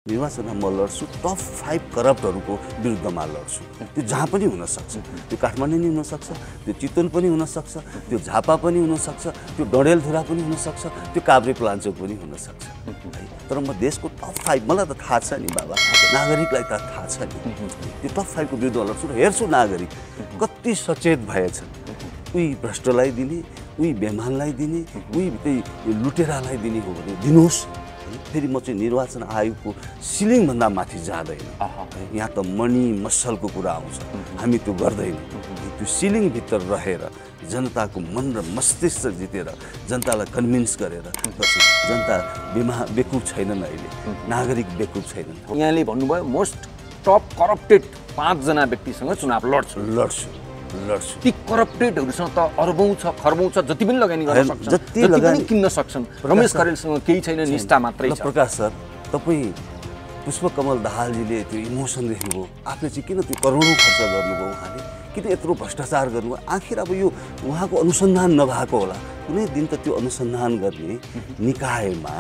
निर्वाचनमा म लड्छु, टप 5 करप्टहरूको विरुद्धमा लड्छु। त्यो जहाँ पनि हुनसक्छ, त्यो काठमाडौँ नि हुनसक्छ, त्यो चितवन पनि हुनसक्छ, त्यो झापा पनि हुनसक्छ, त्यो डडेलधुरा पनि हुनसक्छ, त्यो काभ्रे प्लान्चोक पनि हुनसक्छ है। तर म देशको टप 5, मलाई त थाहा छ नि बाबा, नागरिकलाई त थाहा छ नि, त्यो टप 5 को विरुद्धमा लड्छु र हेर्छु नागरिक कति सचेत भएछन्। उही भ्रष्टलाई दिने, उही बेमानलाई दिने, उही त्यही लुटेरालाई दिने हो भने दिनुहोस्। फेरि म चाहिँ निर्वाचन आयोगको सिलिङभन्दा माथि जाँदैन। यहाँ त मनी मसलको कुरा आउँछ, हामी त्यो गर्दैनौँ। त्यो सिलिङभित्र रहेर जनताको मन र मस्तिष्क जितेर जनतालाई कन्भिन्स गरेर, जनता बेकुब छैनन्, अहिले नागरिक बेकुब छैनन्। यहाँले भन्नुभयो मोस्ट टप करप्टेड 5 जना व्यक्तिसँग चुनाव लड्छु। ती करप्टेडहरूसँग त अरबौं छ, खरबौं छ, जति पनि लगानी गर्न सक्छन्, जति पनि किन्न सक्छन्। रमेश करेलसँग केही छैन, निष्ठा मात्रै छ। प्रकाश सर, तपाईँ पुष्पकमल दाहालजीले त्यो इमोसन देख्नुभयो, आफूले चाहिँ किन त्यो करोडौँ खर्च गर्नुभयो, उहाँले किन यत्रो भ्रष्टाचार गर्नुभयो? आखिर अब यो उहाँको अनुसन्धान नभएको होला। कुनै दिन त त्यो अनुसन्धान गर्ने निकायमा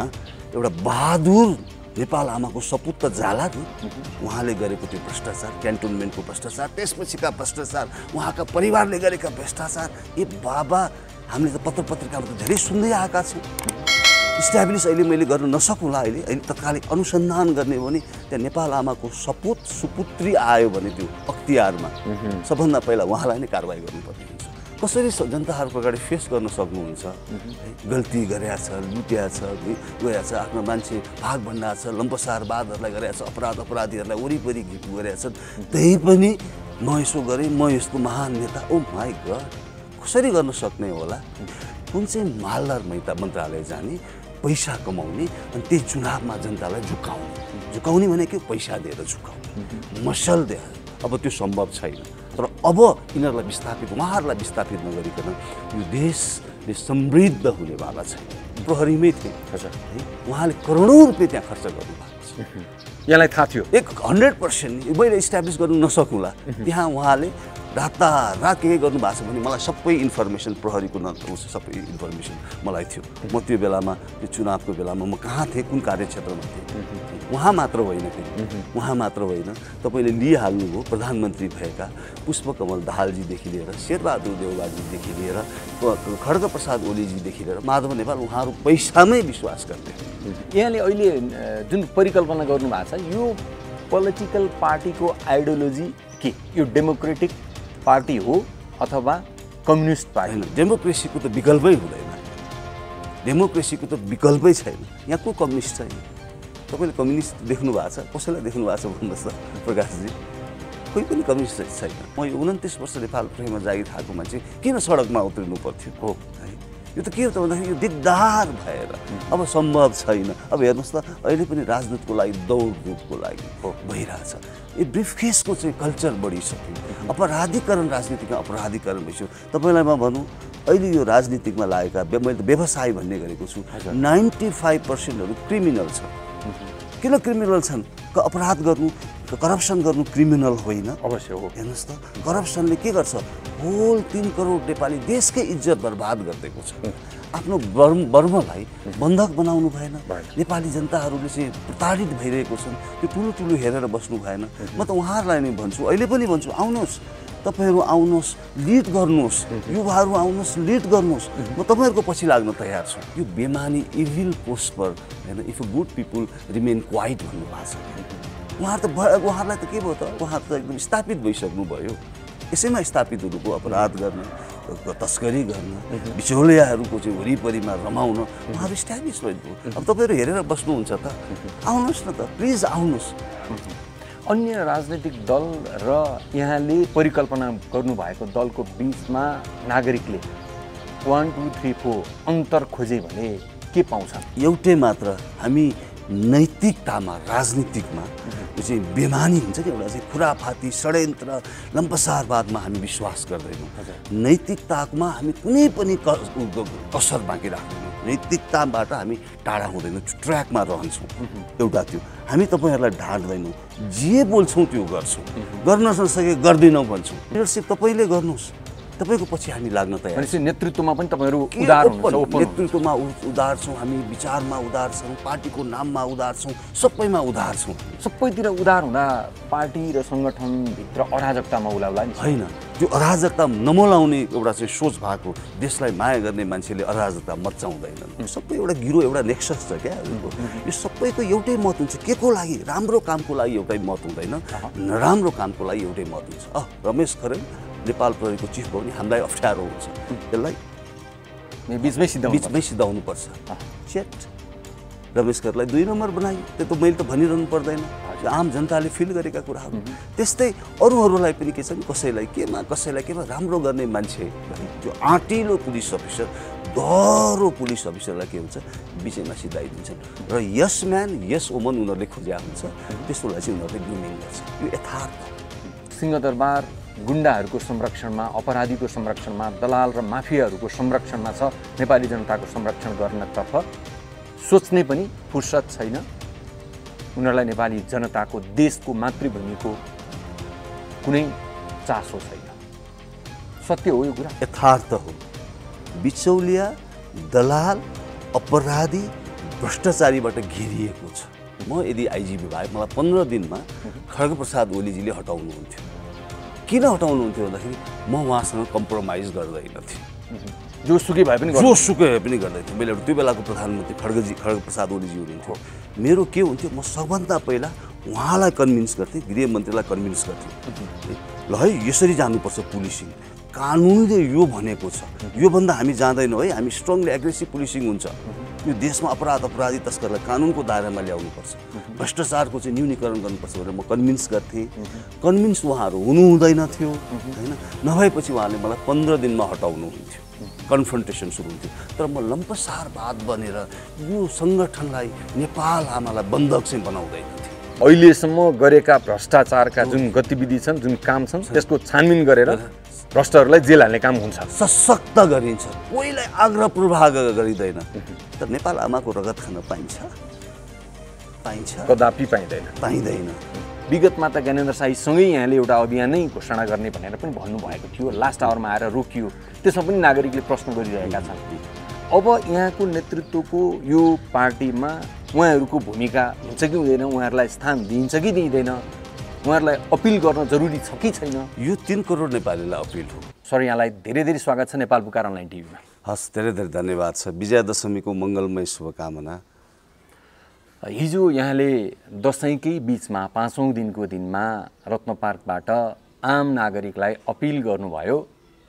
एउटा बहादुर नेपाल आमाको सपुत त जाला नि। उहाँले गरेको त्यो भ्रष्टाचार, क्यान्टोनमेन्टको भ्रष्टाचार, त्यसपछिका भ्रष्टाचार, उहाँका परिवारले गरेका भ्रष्टाचार, ए बाबा, हामीले त पत्र पत्रिकामा त धेरै सुन्दै आएका छौँ। इस्ट्याब्लिस अहिले मैले गर्न नसकुँला, अहिले तत्कालिक अनुसन्धान गर्ने हो भने त्यहाँ नेपाल आमाको सपुत सुपुत्री आयो भने त्यो अख्तियारमा सबभन्दा पहिला उहाँलाई नै कारवाही गर्नुपर्ने हुन्छ। कसरी जनताहरूको अगाडि फेस गर्न सक्नुहुन्छ? गल्ती गरेका छ, लुट्या छ, गएका छ, आफ्नो मान्छे भाग भण्डा छ, लम्पसारवादहरूलाई गरेका छ, अपराधीहरूलाई वरिपरि घिपु गरेका छन्, त्यही पनि म यसो गरेँ, म यस्तो महान नेता, ओ माई गड, कसरी गर्न सक्ने होला? कुन चाहिँ मालदार मन्त्रालय जाने, पैसा कमाउने, अनि त्यही चुनावमा जनतालाई झुकाउने भनेको पैसा दिएर झुकाउने, मसल दिएर। अब त्यो सम्भव छैन। तर अब यिनीहरूलाई विस्थापित, उहाँहरूलाई विस्थापित नगरिकन यो देशले समृद्ध हुनेवाला छैन। प्रहरीमै थिए है, उहाँले करोडौँ रुपियाँ त्यहाँ खर्च गर्नुभएको छ। यहाँलाई थाहा थियो? 100% मैले इस्ट्याब्लिस गर्नु नसकुँला। त्यहाँ उहाँले रातारात के गर्नु भएको छ भने मलाई सबै इन्फर्मेसन, प्रहरीको सबै इन्फर्मेसन मलाई थियो। म त्यो बेलामा, त्यो चुनावको बेलामा म कहाँ थिएँ, कुन कार्यक्षेत्रमा थिएँ। उहाँ मात्र होइन, फेरि उहाँ मात्र होइन, तपाईँले लिइहाल्नुभयो प्रधानमन्त्री भएका पुष्पकमल दाहालजीदेखि लिएर, शेरबहादुर देउवाजीदेखि लिएर, खड्गप्रसाद ओलीजीदेखि लिएर माधव नेपाल, उहाँहरू पैसामै विश्वास गर्थे। यहाँले अहिले जुन परिकल्पना गर्नुभएको छ, यो पोलिटिकल पार्टीको आइडियोलोजी के? यो डेमोक्रेटिक पार्टी हो अथवा कम्युनिस्ट पार्टी? डेमोक्रेसीको त विकल्पै हुँदैन, डेमोक्रेसीको त विकल्पै छैन। यहाँ को कम्युनिस्ट छैन? तपाईँले कम्युनिस्ट देख्नु भएको छ? कसैलाई देख्नु भएको छ भन्नुहोस् त प्रकाशजी? कोही पनि कम्युनिस्ट छैन। म यो 29 वर्ष नेपाल प्रहरीमा जागिर खाएको मान्छे किन सडकमा उत्रिनु पर्थ्यो हो है? यो त के हो त भन्दाखेरि यो दिगदार भएर अब सम्भव छैन। अब हेर्नुहोस् त, अहिले पनि राजनीतिको लागि दौडधुपको लागि भइरहेछ। यो ब्रिफकेसको चाहिँ कल्चर बढिसक्यो, अपराधीकरण, राजनीतिमा अपराधीकरण भइसक्यो। तपाईँलाई म भनौँ, अहिले यो राजनीतिकमा लागेका, मैले त व्यवसाय भन्ने गरेको छु, 95% क्रिमिनल छन्। किन क्रिमिनल छन्? अपराध गर्नु, करप्सन गर्नु क्रिमिनल होइन? अवश्य हो। हेर्नुहोस् त, करप्सनले के गर्छ? होल 3 करोड नेपाली देशकै इज्जत बर्बाद गरिदिएको छ। आफ्नो वर्मलाई बन्धक बनाउनु भएन। नेपाली जनताहरूले चाहिँ प्रताडित भइरहेको छन्, त्यो ठुलो हेरेर बस्नु भएन। म त उहाँहरूलाई नै भन्छु, अहिले पनि भन्छु, आउनुहोस्, तपाईँहरू आउनुहोस्, लिड गर्नुहोस्, युवाहरू आउनुहोस्, लिड गर्नुहोस्, म तपाईँहरूको पछि लाग्न तयार छु। यो बेमानी इभिल पोस्पर होइन, if a good people remain quite भन्नुभएको छ। उहाँहरूलाई त के भयो त? उहाँहरू त एकदम स्थापित भइसक्नु भयो। यसैमा स्थापितहरूको अपराध गर्न, तस्करी गर्न, बिचौलियाहरूको चाहिँ वरिपरिमा रमाउन उहाँहरू इस्ट्याब्लिस भयो। अब तपाईँहरू हेरेर बस्नुहुन्छ त? आउनुहोस् न त, प्लिज आउनुहोस्। अन्य राजनीतिक दल र यहाँले परिकल्पना गर्नुभएको दलको बिचमा नागरिकले 1, 2, 3, 4 अन्तर खोजे भने के पाउँछ? एउटै मात्र, हामी नैतिकतामा, राजनीतिकमा त्यो चाहिँ बेमानी हुन्छ नि, एउटा चाहिँ खुराफाती, षड्यन्त्र, लम्पसारवादमा हामी विश्वास गर्दैनौँ। नैतिकतामा हामी कुनै पनि कसर बाँकी राख्दैनौँ। नैतिकताबाट हामी टाढा हुँदैनौँ, ट्र्याकमा रहन्छौँ। एउटा त्यो हामी तपाईँहरूलाई ढाँट्दैनौँ, जे बोल्छौँ त्यो गर्छौँ, गर्न नसके गर्दैनौँ भन्छौँ। लिडरसिप तपाईँले गर्नुहोस्, तपाईँको पछि हामी लाग्न तयार भनेपछि नेतृत्वमा पनि तपाईँहरू उदार हुनुहुन्छ, ओपन नेतृत्वमा उदार छौँ हामी, विचारमा उदार छौँ, पार्टीको नाममा उदार छौँ, सबैमा उदार छौँ। सबैतिर उदार हुँदा पार्टी र सङ्गठनभित्र अराजकतामा उलाउला नि होइन। त्यो अराजकता नमलाउने एउटा चाहिँ सोच भएको, देशलाई माया गर्ने मान्छेले अराजकता मचाउँदैनन्। सबै एउटा गिरो, एउटा नेक्सस छ क्या। यो सबैको एउटै मत हुन्छ, के को लागि, राम्रो कामको लागि एउटै मत हुँदैन, नराम्रो कामको लागि एउटै मत हुन्छ। रमेश खरेल नेपाल प्रहरीको चिफ भयो भने हामीलाई अप्ठ्यारो हुन्छ, त्यसलाई बिचमै सिधाउनुपर्छ। चेट रमेश खरेललाई 2 नम्बर बनायो, त्यो त मैले त भनिरहनु पर्दैन, आम जनताले फिल गरेका कुराहरू। त्यस्तै अरूहरूलाई पनि के छ नि, कसैलाई केमा राम्रो गर्ने मान्छे, त्यो आँटिलो पुलिस अफिसर, दह्रो पुलिस अफिसरलाई के हुन्छ, बिचैमा सिधाइदिन्छन् र यस म्यान यस वुमन उनीहरूले खोज्या हुन्छ, त्यस्तोलाई चाहिँ उनीहरूले ग्रुमिङ गर्छ। यो यथार्थ। सिंहदरबार गुण्डाहरूको संरक्षणमा, अपराधीको संरक्षणमा, दलाल र माफियाहरूको संरक्षणमा छ, नेपाली जनताको संरक्षण गर्नतर्फ सोच्ने पनि फुर्सद छैन। उनीहरूलाई नेपाली जनताको, देशको, मातृभूमिको कुनै चासो छैन। सत्य हो यो कुरा, यथार्थ हो। बिचौलिया, दलाल, अपराधी, भ्रष्टाचारीबाट घेरिएको छ। म यदि आइजिपी भए मलाई 15 दिनमा खड्गप्रसाद ओलीजीले हटाउनुहुन्थ्यो। किन हटाउनुहुन्थ्यो भन्दाखेरि म उहाँसँग कम्प्रोमाइज गर्दैनथेँ। जोसुकै भए पनि गर्दैथ्यो। मैले त्यो बेलाको प्रधानमन्त्री खड्गप्रसाद ओलीजी हुनुहुन्थ्यो। मेरो के हुन्थ्यो, म सबभन्दा पहिला उहाँलाई कन्भिन्स गर्थेँ, गृहमन्त्रीलाई कन्भिन्स गर्थेँ, ल है यसरी जानुपर्छ पुलिसिङ, कानुनले यो भनेको छ, योभन्दा हामी जाँदैनौँ है, हामी स्ट्रङली एग्रेसिभ पुलिसिङ हुन्छ, यो देशमा अपराधी तस्करलाई कानुनको दायरामा ल्याउनुपर्छ, भ्रष्टाचारको चाहिँ न्यूनीकरण गर्नुपर्छ भनेर म कन्भिन्स गर्थेँ। कन्भिन्स उहाँहरू हुनुहुँदैन थियो होइन, नभएपछि उहाँले मलाई 15 दिनमा हटाउनुहुन्थ्यो, कन्फ्रन्टेसन सुरु हुन्थ्यो। तर म लम्पसारवाद बनेर यो सङ्गठनलाई, नेपाल आमालाई बन्धक चाहिँ बनाउँदैन थिएँ। अहिलेसम्म गरेका भ्रष्टाचारका जुन गतिविधि छन्, जुन काम छन्, त्यसको छानबिन गरेर भ्रष्टहरूलाई जेल हाल्ने काम हुन्छ, सशक्त गरिन्छ, कोहीलाई आग्रहपूर्वक गरिँदैन। तर नेपाल आमाको रगत खान पाइन्छ? कदापि पाइँदैन। विगतमा त ज्ञानेन्द्र शाहीसँगै यहाँले एउटा अभियानै घोषणा गर्ने भनेर पनि भन्नुभएको थियो, लास्ट आवरमा आएर रोकियो, त्यसमा पनि नागरिकले प्रश्न गरिरहेका छन्। अब यहाँको नेतृत्वको यो पार्टीमा उहाँहरूको भूमिका हुन्छ कि हुँदैन, उहाँहरूलाई स्थान दिइन्छ कि दिइँदैन, उहाँहरूलाई अपिल गर्न जरुरी छ कि छैन? यो 3 करोड नेपालीलाई अपिल हो। सर, यहाँलाई धेरै धेरै स्वागत छ नेपाल पुकार अनलाइन टिभीमा। हस्, धेरै धेरै धन्यवाद छ। विजयादशमीको मङ्गलमय शुभकामना। हिजो यहाँले दसैँकै बिचमा 5औं दिनको दिनमा रत्न पार्कबाट आम नागरिकलाई अपिल गर्नुभयो,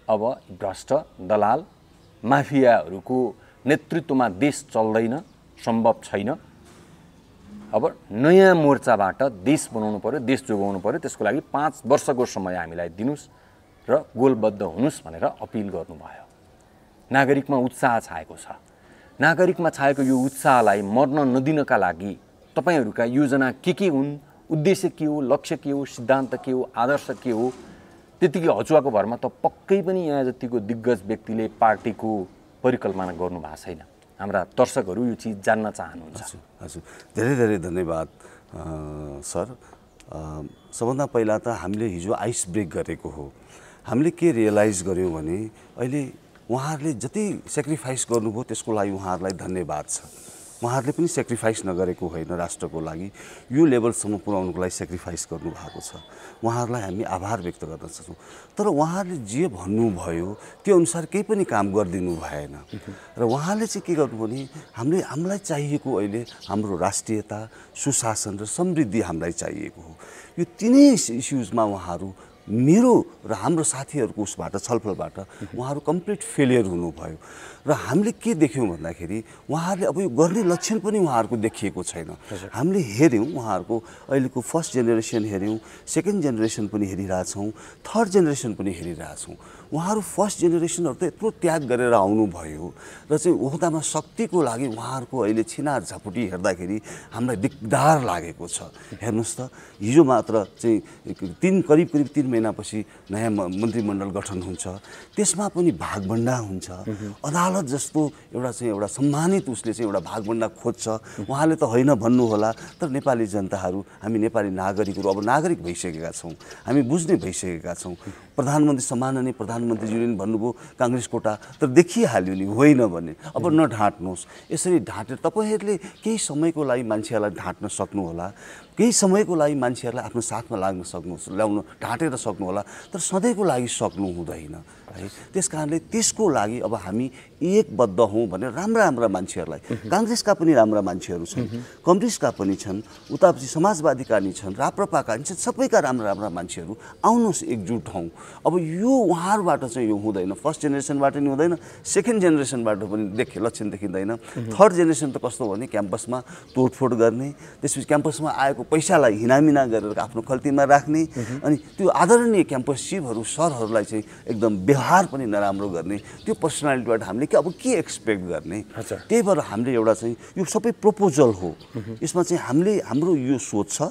अब भ्रष्ट दलाल माफियाहरूको नेतृत्वमा देश चल्दैन, सम्भव छैन, अब नयाँ मोर्चाबाट देश बनाउनु पर्यो, देश जोगाउनु पर्यो, त्यसको लागि 5 वर्षको समय हामीलाई दिनुस् र गोलबद्ध हुनुस् भनेर अपिल गर्नुभयो। नागरिकमा उत्साह छाएको छ। नागरिकमा छाएको यो उत्साहलाई मर्न नदिनका लागि तपाईँहरूका योजना के हुन्, उद्देश्य के हो, लक्ष्य के हो, सिद्धान्त के हो, आदर्श के हो, त्यतिकै हचुवाको भरमा त पक्कै पनि यहाँ जतिको दिग्गज व्यक्तिले पार्टीको परिकल्पना गर्नुभएको छैन। हाम्रा दर्शकहरू यो चिज जान्न चाहनुहुन्छ। हजुर, धेरै धेरै धन्यवाद सर। सबभन्दा पहिला त हामीले हिजो आइस ब्रेक गरेको हो। हामीले के रियलाइज गर्यौँ भने अहिले उहाँहरूले जति सेक्रिफाइस गर्नुभयो त्यसको लागि उहाँहरूलाई धन्यवाद छ। उहाँहरूले पनि सेक्रिफाइस नगरेको होइन, राष्ट्रको लागि यो लेभलसम्म पुर्याउनुको लागि सेक्रिफाइस गर्नुभएको छ। उहाँहरूलाई हामी आभार व्यक्त गर्न सक्छौँ। तर उहाँहरूले जे भन्नुभयो त्यो अनुसार केही पनि काम गरिदिनु भएन र उहाँले चाहिँ के गर्नुभयो भने हामीलाई चाहिएको अहिले हाम्रो राष्ट्रियता, सुशासन र समृद्धि हामीलाई चाहिएको हो। यो तिनै इस्युजमा उहाँहरू मेरो र हाम्रो साथीहरूको उसबाट छलफलबाट उहाँहरू कम्प्लिट फेलियर हुनुभयो र हामीले के देख्यौँ भन्दाखेरि उहाँहरूले अब यो गर्ने लक्षण पनि उहाँहरूको देखिएको छैन। हामीले हेऱ्यौँ, उहाँहरूको अहिलेको फर्स्ट जेनेरेसन हेऱ्यौँ, सेकेन्ड जेनेरेसन पनि हेरिरहेछौँ, थर्ड जेनेरेसन पनि हेरिरहेछौँ। उहाँहरू फर्स्ट जेनेरेसनहरू त यत्रो त्याग गरेर आउनुभयो र चाहिँ ओहदामा शक्तिको लागि उहाँहरूको अहिले छिनार झपुटी हेर्दाखेरि हामीलाई दिकदार लागेको छ। हेर्नुहोस् त, हिजो मात्र चाहिँ करिब 3 महिनापछि नयाँ मन्त्रीमण्डल गठन हुन्छ, त्यसमा पनि भागभण्डा हुन्छ। अदालत जस्तो एउटा सम्मानित उसले चाहिँ एउटा भागभण्डा खोज्छ। उहाँले त होइन भन्नुहोला, तर नेपाली जनताहरू, हामी नेपाली नागरिकहरू अब नागरिक भइसकेका छौँ, हामी बुझ्ने भइसकेका छौँ। प्रधानमन्त्री सम्माननीय प्रधानमन्त्रीज्यूले पनि भन्नुभयो काङ्ग्रेस कोटा, तर देखिहाल्यो नि होइन भने। अब नढाँट्नुहोस्, यसरी ढाँटेर तपाईँहरूले केही समयको लागि मान्छेहरूलाई ढाँट्न सक्नुहोला, केही समयको लागि मान्छेहरूलाई आफ्नो साथमा लाग्न ल्याउन ढाँटेर सक्नुहोला, तर सधैँको लागि सक्नु हुँदैन है। त्यस कारणले त्यसको लागि अब हामी एकबद्ध हौँ भनेर राम्रा मान्छेहरूलाई, काङ्ग्रेसका पनि राम्रा मान्छेहरू छन्, कम्युनिस्टका पनि छन्, उतापछि समाजवादीका नि छन्, राप्रपाका नि छन्, सबैका राम्रा मान्छेहरू आउनुहोस् एकजुट हौँ। अब यो उहाँहरूबाट चाहिँ यो हुँदैन, फर्स्ट जेनेरेसनबाट नि हुँदैन, सेकेन्ड जेनेरेसनबाट पनि लक्षण देखिँदैन। थर्ड जेनेरेसन त कस्तो भने क्याम्पसमा तोडफोड गर्ने, त्यसपछि क्याम्पसमा आएको पैसालाई हिनामिना गरेर आफ्नो खल्तीमा राख्ने, अनि त्यो आदरणीय क्याम्पस चिफहरू सरहरूलाई चाहिँ एकदम व्यवहार पनि नराम्रो गर्ने, त्यो पर्सनालिटीबाट हामीले अब के एक्सपेक्ट गर्ने। त्यही भएर हामीले एउटा चाहिँ यो सबै प्रपोजल हो, यसमा चाहिँ हाम्रो यो सोच छ,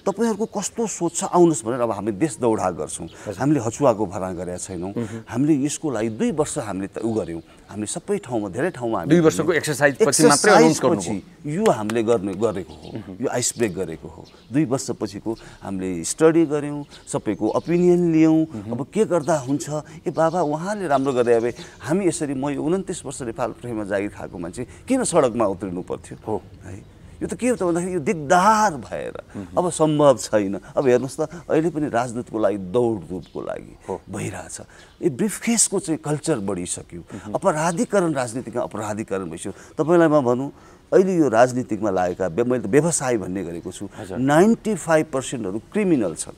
तपाईहरुको कस्तो सोच छ आउनुस् भनेर अब हामी देश दौडा गर्छौं। हामीले हचुवाको भरा गरेका छैनौं। हामीले यसको लागि 2 वर्ष हामीले उ गर्यौं। हामीले सबै ठाउँमा धेरै ठाउँमा हामी 2 वर्षको एक्सरसाइज पछि मात्रै अनाउन्स गर्नुभयो। यो हामीले गरेको हो, यो आइस ब्रेक गरेको हो। 2 वर्ष पछिको हामीले स्टडी गर्यौं, सबैको ओपिनियन लियौं। अब के गर्दा हुन्छ, ए बाबा उहाँले राम्रो गरे अब हामी यसरी म 29 वर्ष नेपाल प्रेममा जागिर खाएको मान्छे किन सडकमा उत्रिनु पर्थ्यो हो है। यो त के हो त भन्दाखेरि यो दिगदार भएर अब सम्भव छैन। अब हेर्नुस् त अहिले पनि राजनीतिको लागि दौडधुपको लागि भइरहेछ। यो ब्रिफकेसको चाहिँ कल्चर बढिसक्यो। अपराधीकरण, राजनीतिमा अपराधीकरण भइसक्यो। तपाईलाई म भनौं अहिले यो राजनीतिमा लागेका मैले व्यवसाय भन्ने गरेको छु, 95% क्रिमिनल छन्।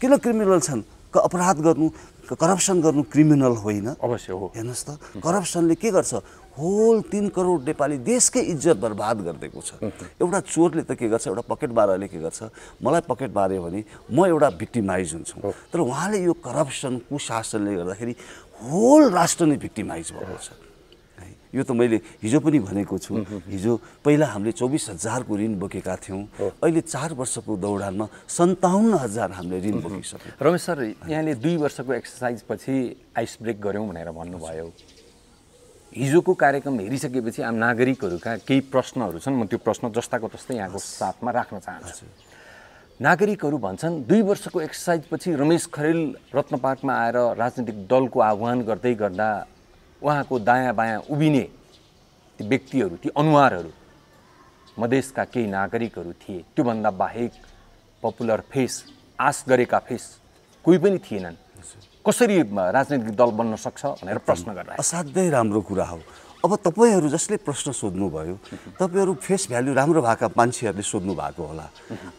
किन क्रिमिनल छन्? अपराध गर्नु, करप्सन गर्नु क्रिमिनल होइन। अवश्य हो। हेर्नुस् त करप्सनले के गर्छ, होल 3 करोड नेपाली देशकै इज्जत बर्बाद गरिदिएको छ। एउटा चोरले त के गर्छ, एउटा पकेट मारले के गर्छ, मलाई पकेट मार्यो भने म एउटा भिक्टिमाइज हुन्छु। तर उहाँले यो करप्सन कुशासनले गर्दाखेरि होल राष्ट्र नै भिक्टिमाइज भएको छ। यो त मैले हिजो पनि भनेको छु। हिजो पहिला हामीले 24,000 को ऋण बोकेका थियौं, अहिले 4 वर्षको दौडानमा 57,000 हामीले ऋण बोकिसक्यौं। रमेश सर, यहाँले 2 वर्षको एक्सरसाइज पछि आइस ब्रेक गर्यौं भनेर भन्नुभयो। हिजोको कार्यक्रम हेरिसकेपछि आम नागरिकहरूका केही प्रश्नहरू छन्, म त्यो प्रश्न जस्ताको तस्तै यहाँको साथमा राख्न चाहन्छु। नागरिकहरू भन्छन् 2 वर्षको एक्सरसाइज पछि रमेश खरेल रत्नपार्कमा आएर राजनीतिक दलको आह्वान गर्दै गर्दा उहाँको दायाँ बायाँ उभिने ती व्यक्तिहरू, ती अनुहारहरू मधेसका केही नागरिकहरू थिए। त्योभन्दा बाहेक पपुलर फेस, आश गरेका फेस कोही पनि थिएनन्। कसरी राजनीतिक दल बन्न सक्छ भनेर प्रश्न गर्दा असाध्यै राम्रो कुरा हो। अब तपाईहरु जसले प्रश्न सोध्नु भयो, तपाईहरु फेस भ्यालु राम्रो भएका मान्छेहरुले सोध्नु भएको होला।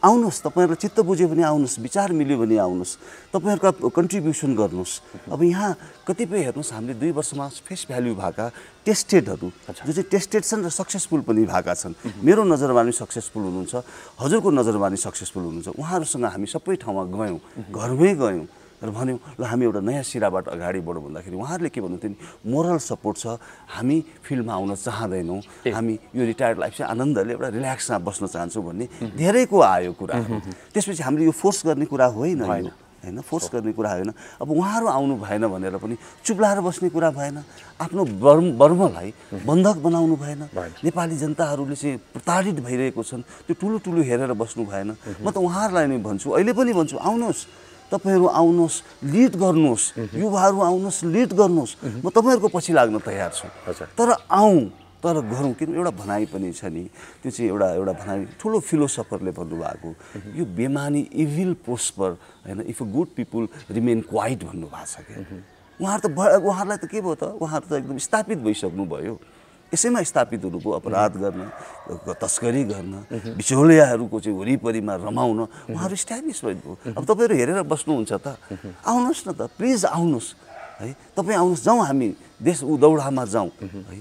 आउनुस्, तपाईहरुले चित्त बुझ्यो भने आउनुस्, विचार मिल्यो भने आउनुस्, तपाईहरुका कन्ट्रिब्युसन गर्नुस्। अब यहाँ कतिपय हेर्नुस्, हामीले 2 वर्षमा फेस भ्यालु भएका टेस्टेडहरु जो चाहिँ टेस्टेड छन् र सक्सेसफुल पनि भएका छन्। मेरो नजरमा पनि सक्सेसफुल हुनुहुन्छ, हजुरको नजरमा पनि सक्सेसफुल हुनुहुन्छ। उहाँहरुसँग हामी सबै ठाउँमा गयौं, घरमै गयौं र भन्यौं ल हामी एउटा नयाँ सिराबाट अगाडि बढौँ भन्दाखेरि उहाँहरूले के भन्नुहुन्थ्यो नि, मोरल सपोर्ट छ, हामी फिल्डमा आउन चाहदैनौँ, हामी यो रिटायर्ड लाइफ चाहिँ आनन्दले एउटा रिल्याक्समा बस्न चाहन्छौँ भन्ने धेरैको आयो कुरा। त्यसपछि हामीले यो फोर्स गर्ने कुरा होइन हैन, फोर्स गर्ने कुरा होइन। अब उहाँहरू आउनु भएन भनेर पनि चुप्लाएर बस्ने कुरा भएन। आफ्नो वर्मलाई बन्धक बनाउनु भएन। नेपाली जनताहरूले चाहिँ प्रताडित भइरहेको छन्, त्यो ठुलो हेरेर बस्नु भएन। म त उहाँहरूलाई नै भन्छु, अहिले पनि भन्छु, आउनुहोस्, तपाईहरु आउनुहोस्, लिड गर्नुहोस्, युवाहरू आउनुहोस्, लिड गर्नुहोस्। म तपाईहरुको पछि लाग्न तयार छु। तर तर गरौँ। किन एउटा भनाइ पनि छ नि, त्यो चाहिँ एउटा भनाइ ठुलो फिलोसफरले भन्नुभएको, यो बेमानी इभिल प्रोस्पर हैन, if a good people remain quite भन्नुभएको छ के। उहाँहरूलाई त के भयो त, उहाँहरू त एकदम स्थापित भइसक्नु भयो। यसैमा स्थापित हुनुभयो, अपराध गर्न, तस्करी गर्न, बिचौलियाहरूको चाहिँ वरिपरिमा रमाउन उहाँहरू इस्ट्याब्लिस भयो। अब तपाईँहरू हेरेर बस्नुहुन्छ त, आउनुहोस् न त, प्लिज आउनुहोस् है। तपाईँ आउनुहोस्, जाउँ हामी देश दौडामा जाउँ है,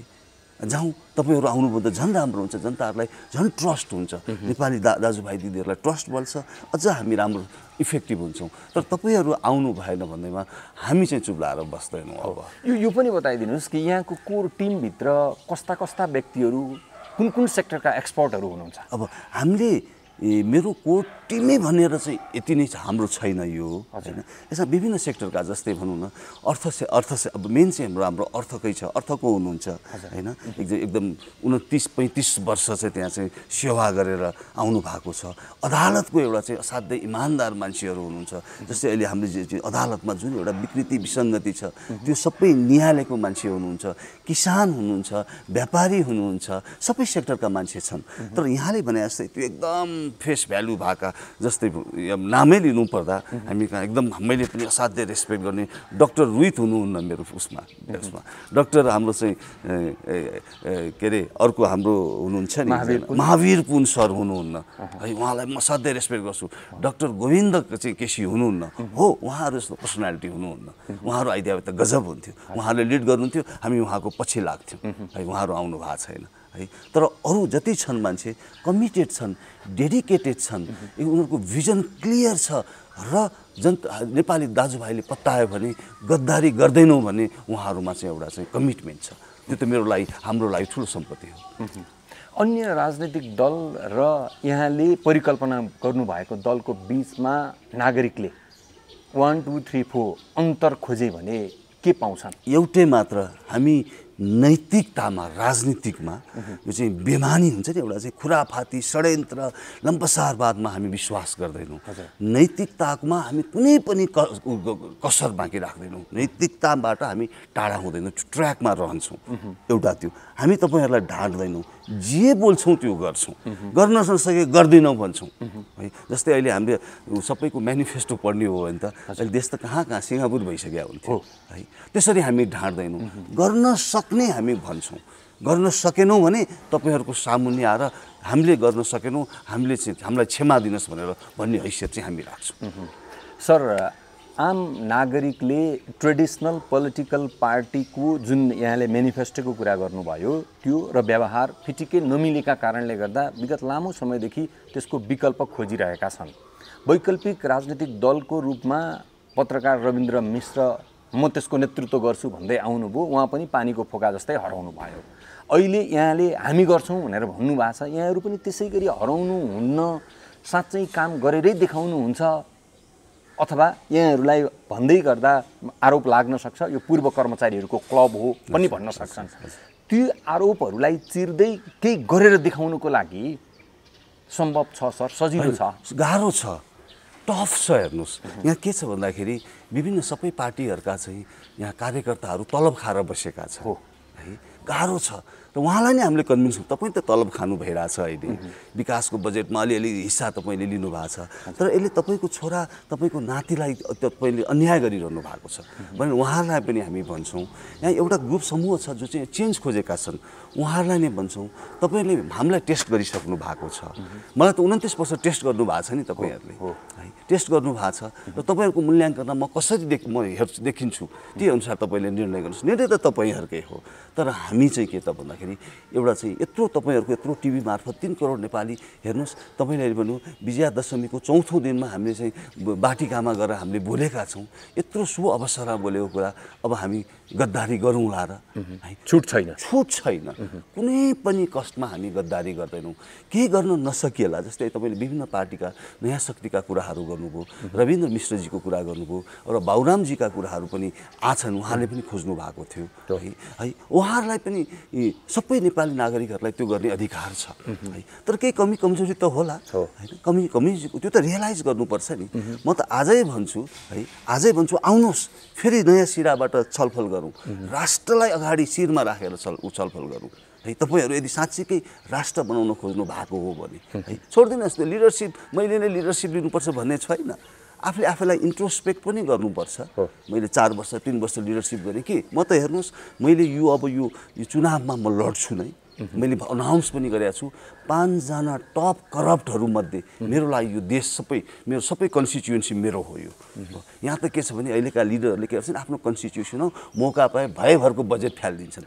जाउँ। तपाईहरु आउनुभयो त झन् राम्रो हुन्छ, जनताहरूलाई झन् ट्रस्ट हुन्छ, नेपाली दाजुभाइ दिदीहरूलाई ट्रस्ट बढ्छ, अझ हामी राम्रो इफेक्टिभ हुन्छौँ। तर तपाईहरु आउनु भएन भन्दैमा हामी चाहिँ चुप्लाएर बस्दैनौँ। अब यो पनि बताइदिनुहोस् कि यहाँको कोर टिमभित्र कस्ता व्यक्तिहरू, कुन सेक्टरका एक्सपर्टहरू हुनुहुन्छ? अब हामीले मेरो कोर टिमै भनेर चाहिँ यति नै हाम्रो छैन यो होइन। यसमा विभिन्न सेक्टरका जस्तै भनौँ न अब मेन चाहिँ हाम्रो अर्थकै छ, अर्थको हुनुहुन्छ होइन। एकदम 29-35 वर्ष चाहिँ त्यहाँ चाहिँ सेवा गरेर आउनु भएको छ। अदालतको एउटा चाहिँ असाध्यै इमान्दार मान्छेहरू हुनुहुन्छ। जस्तै अहिले हामीले अदालतमा जुन एउटा विकृति विसङ्गति छ त्यो सबै निहालेको मान्छे हुनुहुन्छ, किसान हुनुहुन्छ, व्यापारी हुनुहुन्छ, सबै सेक्टरका मान्छे छन्। तर यहाँले भने जस्तै त्यो एकदम फेस भ्यालु भएका, जस्तै नामै लिनु पर्दा हामी कहाँ एकदम मैले पनि असाध्यै रेस्पेक्ट गर्ने डाक्टर रोहित हुनुहुन्न मेरो उसमा। डाक्टर हाम्रो चाहिँ के अरे अर्को हाम्रो हुनुहुन्छ नि महावीर पुन सर हुनुहुन्न है, उहाँलाई म असाध्यै रेस्पेक्ट गर्छु। डाक्टर गोविन्द चाहिँ केसी हुनुहुन्न हो, उहाँहरू जस्तो पर्सनालिटी हुनुहुन्न। उहाँहरू आइदिए त गजब हुन्थ्यो, उहाँहरूले लिड गर्नुहुन्थ्यो, हामी उहाँको पछि लाग्थ्यौँ है। उहाँहरू आउनु भएको छैन है। तर अरू जति छन् मान्छे कमिटेड छन्, डेडिकेटेड छन्, उनीहरूको भिजन क्लियर छ र नेपाली दाजुभाइले पत्तायो भने गद्दारी गर्दैनौँ भने उहाँहरूमा चाहिँ एउटा चाहिँ कमिटमेन्ट छ। त्यो त हाम्रो लागि ठुलो सम्पत्ति हो। अन्य राजनीतिक दल र यहाँले परिकल्पना गर्नुभएको दलको बिचमा नागरिकले 1 2 3 4 अन्तर खोजे भने के पाउँछन्? एउटै मात्र, हामी नैतिकतामा राजनीतिकमा यो चाहिँ बेमानी हुन्छ नि, एउटा चाहिँ खुराफाती षड्यन्त्र लम्पसारवादमा हामी विश्वास गर्दैनौँ। नैतिकतामा हामी कुनै पनि कसर बाँकी राख्दैनौँ। नैतिकताबाट हामी टाढा हुँदैनौँ, ट्र्याकमा रहन्छौँ। एउटा त्यो हामी तपाईँहरूलाई ढाँट्दैनौँ, जे बोल्छौँ त्यो गर्छौँ, गर्न नसके गर्दैनौँ भन्छौँ है। जस्तै अहिले हामीले सबैको म्यानिफेस्टो पढ्ने हो भने त अहिले देश त कहाँ सिङ्गापुर भइसक्यो हुन्थ्यो है। त्यसरी हामी ढाँट्दैनौँ, गर्न सक्ने हामी भन्छौँ। गर्न सकेनौँ भने तपाईँहरूको सामुन्ने आएर हामीले गर्न सकेनौँ, हामीलाई क्षमा दिनुहोस् भनेर भन्ने हैसियत चाहिँ हामी राख्छौँ। सर, आम नागरिकले ट्रेडिसनल पोलिटिकल पार्टीको जुन यहाँले मेनिफेस्टोको कुरा गर्नुभयो त्यो र व्यवहार फिटिकै नमिलेका कारणले गर्दा विगत लामो समयदेखि त्यसको विकल्प खोजिरहेका छन्। वैकल्पिक राजनीतिक दलको रूपमा पत्रकार रविन्द्र मिश्र म त्यसको नेतृत्व गर्छु भन्दै आउनुभयो, उहाँ पनि पानीको फोका जस्तै हराउनु भयो। अहिले यहाँले हामी गर्छौँ भनेर भन्नुभएको छ, यहाँहरू पनि त्यसै गरी हराउनु हुन्न, साँच्चै काम गरेरै देखाउनुहुन्छ अथवा यहाँहरूलाई भन्दै गर्दा आरोप लाग्न सक्छ यो पूर्व कर्मचारीहरूको क्लब हो पनि भन्न सक्छन्। त्यो आरोपहरूलाई चिर्दै केही गरेर देखाउनुको लागि सम्भव छ सर? सजिलो छ? गाह्रो छ, टफ छ। हेर्नुहोस्, यहाँ के छ भन्दाखेरि विभिन्न सबै पार्टीहरूका चाहिँ यहाँ कार्यकर्ताहरू तलब खाएर बसेका छन् है। गाह्रो छ र उहाँलाई नै हामीले कन्भिन्स, तपाईँ त तलब खानु भइरहेछ अहिले, विकासको बजेटमा अलिअलि हिस्सा तपाईँले लिनुभएको छ, तर यसले तपाईँको छोरा तपाईँको नातिलाई तपाईँले अन्याय गरिरहनु भएको छ भनेर उहाँहरूलाई पनि हामी भन्छौँ। यहाँ एउटा ग्रुप समूह छ जो चाहिँ चेन्ज खोजेका छन्, उहाँहरूलाई नै भन्छौँ तपाईँले हामीलाई टेस्ट गरिसक्नु भएको छ। मलाई त 29 वर्ष टेस्ट गर्नुभएको छ नि तपाईँहरूले है, टेस्ट गर्नुभएको छ र तपाईँहरूको मूल्याङ्कनमा म कसरी देखिन्छु त्यही अनुसार तपाईँले निर्णय गर्नुहोस्। निर्णय त तपाईँहरूकै हो, तर हामी चाहिँ के त भन्दाखेरि एउटा चाहिँ यत्रो तपाईँहरूको यत्रो टिभी मार्फत 3 करोड नेपाली हेर्नुहोस्, तपाईँले अहिले भन्नु विजयादशमीको 4औं दिनमा हामीले चाहिँ बाटिकामा गएर हामीले बोलेका छौँ, यत्रो शुभ अवसरमा बोलेको कुरा अब हामी गद्दारी गरौँला र है? छुट छैन, छुट छैन, कुनै पनि कष्टमा हामी गद्दारी गर्दैनौँ। केही गर्न नसकिएला, जस्तै तपाईँले विभिन्न पार्टीका नयाँ शक्तिका कुराहरू गर्नुभयो, रविन्द्र मिश्रजीको कुरा गर्नुभयो र बाबुरामजीका कुराहरू पनि आछन्, उहाँले पनि खोज्नु भएको थियो है। उहाँहरूलाई पनि सबै नेपाली नागरिकहरूलाई त्यो गर्ने अधिकार छ है। तर केही कमी कमजोरी त होला होइन, कमी त्यो त रियलाइज गर्नुपर्छ नि। म त आजै भन्छु है, आजै भन्छु आउनुहोस् फेरि नयाँ सिराबाट छलफल गरौँ, राष्ट्रलाई अगाडि शिरमा राखेर छलफल गरौँ है। तपाईँहरू यदि साँच्चीकै राष्ट्र बनाउन खोज्नु भएको हो भने है, छोडिदिनुहोस् न लिडरसिप, मैले नै लिडरसिप लिनुपर्छ भन्ने छैन। आफूलाई इन्ट्रोस्पेक्ट पनि गर्नुपर्छ। मैले 4 वर्ष 3 वर्ष लिडरसिप गरेँ कि म त हेर्नुहोस्, मैले अब यो चुनावमा म लड्छु नै, मैले अनाउन्स पनि गरेको छु। 5 जना टप करप्टहरूमध्ये मेरो लागि यो देश मेरो सबै कन्स्टिट्युएन्सी मेरो हो। यो यहाँ त के छ भने अहिलेका लिडरहरूले के गर्छन्, आफ्नो कन्स्टिट्युसन हो मौका पाए भयभरको बजेट फ्यालिदिन्छन्,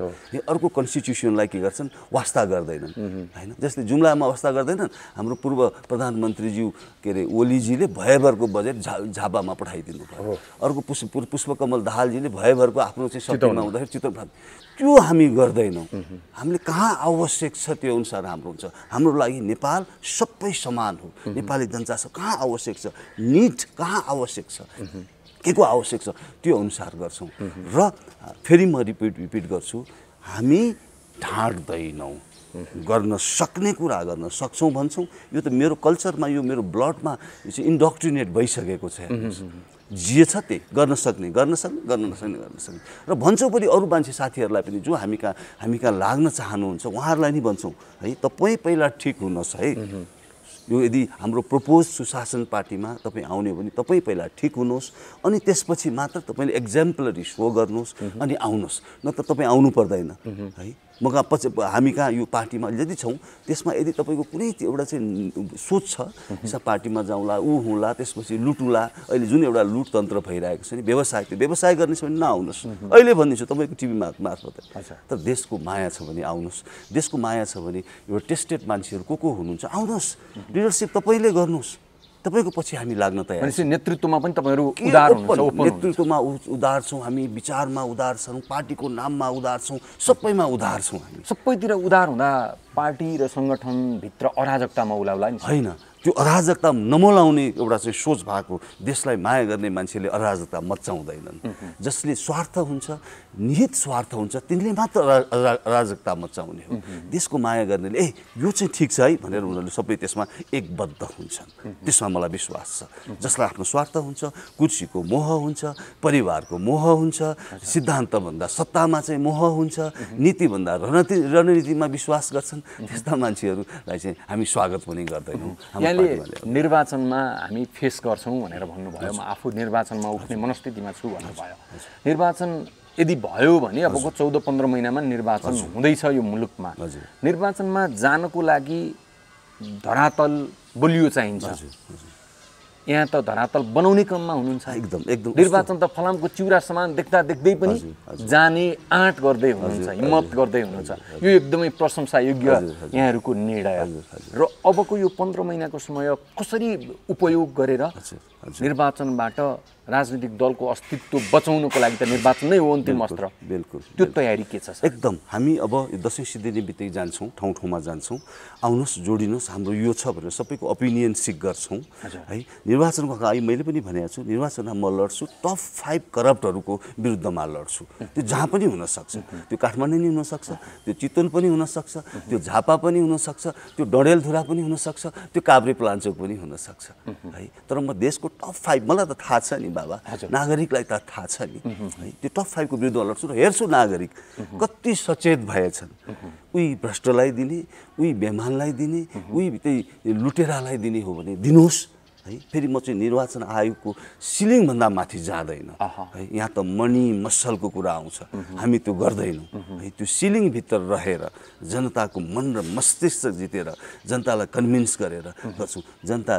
अर्को कन्स्टिट्युसनलाई के गर्छन्, वास्ता गर्दैनन् होइन। जस्तै जुम्लामा वास्ता गर्दैनन्, हाम्रो पूर्व प्रधानमन्त्रीज्यू के अरे ओलीजीले भयभरको बजेट झापामा पठाइदिनु भयो, अर्को पुष्पकमल दाहालजीले भयभरको आफ्नो चाहिँ सत्तामा हुँदाखेरि चितवन, त्यो हामी गर्दैनौँ। हामीले कहाँ आवश्यक छ त्यो अनुसार हाम्रो हुन्छ। हाम्रो लागि नेपाल सबै समान हो। नेपाली जनता कहाँ आवश्यक छ, निड कहाँ आवश्यक छ, के को आवश्यक छ, त्यो अनुसार गर्छौँ। र फेरि म रिपिट गर्छु, हामी ढाँट्दैनौँ, गर्न सक्ने कुरा गर्न सक्छौँ भन्छौँ। यो त मेरो कल्चरमा, यो मेरो ब्लडमा इन्डोक्ट्रिनेट भइसकेको छ। जे छ त्यही गर्न सक्ने, गर्न सक्ने र भन्छौँ पनि अरू मान्छे साथीहरूलाई पनि, जो हामी कहाँ लाग्न चाहनुहुन्छ उहाँहरूलाई नि भन्छौँ है, तपाईँ पहिला ठिक हुनुहोस् है। यो यदि हाम्रो प्रपोज सुशासन पार्टीमा तपाईँ आउने हो भने तपाईँ पहिला ठिक हुनुहोस्, अनि त्यसपछि मात्र तपाईँले एक्जाम्पलरी सो गर्नुहोस् अनि आउनुहोस्, नत्र तपाईँ आउनु पर्दैन है। हामी कहाँ यो पार्टीमा यदि छौँ, त्यसमा यदि तपाईँको कुनै एउटा चाहिँ सोच छ, यसमा पार्टीमा जाउँला, ऊ हुँला, त्यसपछि लुटुला, अहिले जुन एउटा लुटतन्त्र भइरहेको छ नि, त्यो व्यवसाय गर्ने छ भने नआउनुहोस्, अहिले भनिदिन्छु तपाईँको टिभी मार्फत। तर देशको माया छ भने आउनुहोस्, देशको माया छ भने एउटा टेस्टेड मान्छेहरू को हुनुहुन्छ आउनुहोस्, लिडरसिप तपाईँले गर्नुहोस्, तपाईँको पछि हामी लाग्न तयार छौँ। नेतृत्वमा पनि तपाईँहरू उदार हुनुहुन्छ, नेतृत्वमा उदार छौँ हामी, विचारमा उदार छौँ, पार्टीको नाममा उदार छौँ, सबैमा उदार छौँ हामी। सबैतिर उदार हुँदा पार्टी र सङ्गठनभित्र अराजकतामा उलाउला नि होइन, त्यो अराजकता नमलाउने एउटा चाहिँ सोच भएको, देशलाई माया गर्ने मान्छेले अराजकता मचाउँदैनन्। जसले स्वार्थ हुन्छ, निहित स्वार्थ हुन्छ, तिनले मात्र अराजकता मचाउने हो। देशको माया गर्नेले यो चाहिँ ठिक छ है भनेर उनीहरूले सबै त्यसमा एकबद्ध हुन्छन्, त्यसमा मलाई विश्वास छ। जसलाई आफ्नो स्वार्थ हुन्छ, कुर्सीको मोह हुन्छ, परिवारको मोह हुन्छ, सिद्धान्तभन्दा सत्तामा चाहिँ मोह हुन्छ, नीतिभन्दा रणनीतिमा विश्वास गर्छन्, त्यस्ता मान्छेहरूलाई चाहिँ हामी स्वागत पनि गर्दैनौँ। यहाँले निर्वाचनमा हामी फेस गर्छौँ भनेर भन्नुभयो, म आफू निर्वाचनमा उठ्ने मनस्थितिमा छु भन्नुभयो। निर्वाचन यदि भयो भने अबको 14-15 महिनामा निर्वाचन हुँदैछ यो मुलुकमा। निर्वाचनमा जानको लागि धरातल बलियो चाहिन्छ। यहाँ त धरातल बनाउने क्रममा हुनुहुन्छ। एकदम निर्वाचन त फलामको चिउरा समान देख्दा देख्दै पनि जाने आँट गर्दै हुनुहुन्छ, हिम्मत गर्दै हुनुहुन्छ। यो एकदमै प्रशंसायोग्य यहाँहरूको निर्णय र अबको यो 15 महिनाको समय कसरी उपयोग गरेर निर्वाचनबाट राजनीतिक दलको अस्तित्व बचाउनको लागि त निर्वाचन नै हो अन्तिम अस्त्र। बिल्कुल त्यो तयारी के छ? एकदम हामी अब दशैं सिद्धिने बित्तिकै जान्छौँ, ठाउँ ठाउँमा जान्छौँ, आउनुहोस् जोडिनुहोस्, हाम्रो यो छ भनेर सबैको ओपिनियन सिक गर्छौँ है। निर्वाचनको अगाडि मैले पनि भनेको छु, निर्वाचनमा म लड्छु, टप 5 करप्टहरूको विरुद्धमा लड्छु। त्यो जहाँ पनि हुनसक्छ, त्यो काठमाडौँ नि हुनसक्छ, त्यो चितवन पनि हुनसक्छ, त्यो झापा पनि हुनसक्छ, त्यो डडेलधुरा पनि हुनसक्छ, त्यो काभ्रे पलाञ्चोक पनि हुनसक्छ है। तर म देशको टप 5, मलाई त थाहा छ नि बाबा, नागरिकलाई त थाहा छ नि है, त्यो टप 5 को विरुद्धमा लड्छु र हेर्छु नागरिक कति सचेत भएछन्। उही भ्रष्टलाई दिने, उही बेमानलाई दिने, उही त्यही लुटेरालाई दिने हो भने दिनुहोस् है। फेरि म चाहिँ निर्वाचन आयोगको सिलिङभन्दा माथि जाँदैन है। यहाँ त मनी मसलको कुरा आउँछ, हामी त्यो गर्दैनौँ है। त्यो सिलिङभित्र रहेर जनताको मन र मस्तिष्क जितेर जनतालाई कन्भिन्स गरेर गर्छौँ। जनता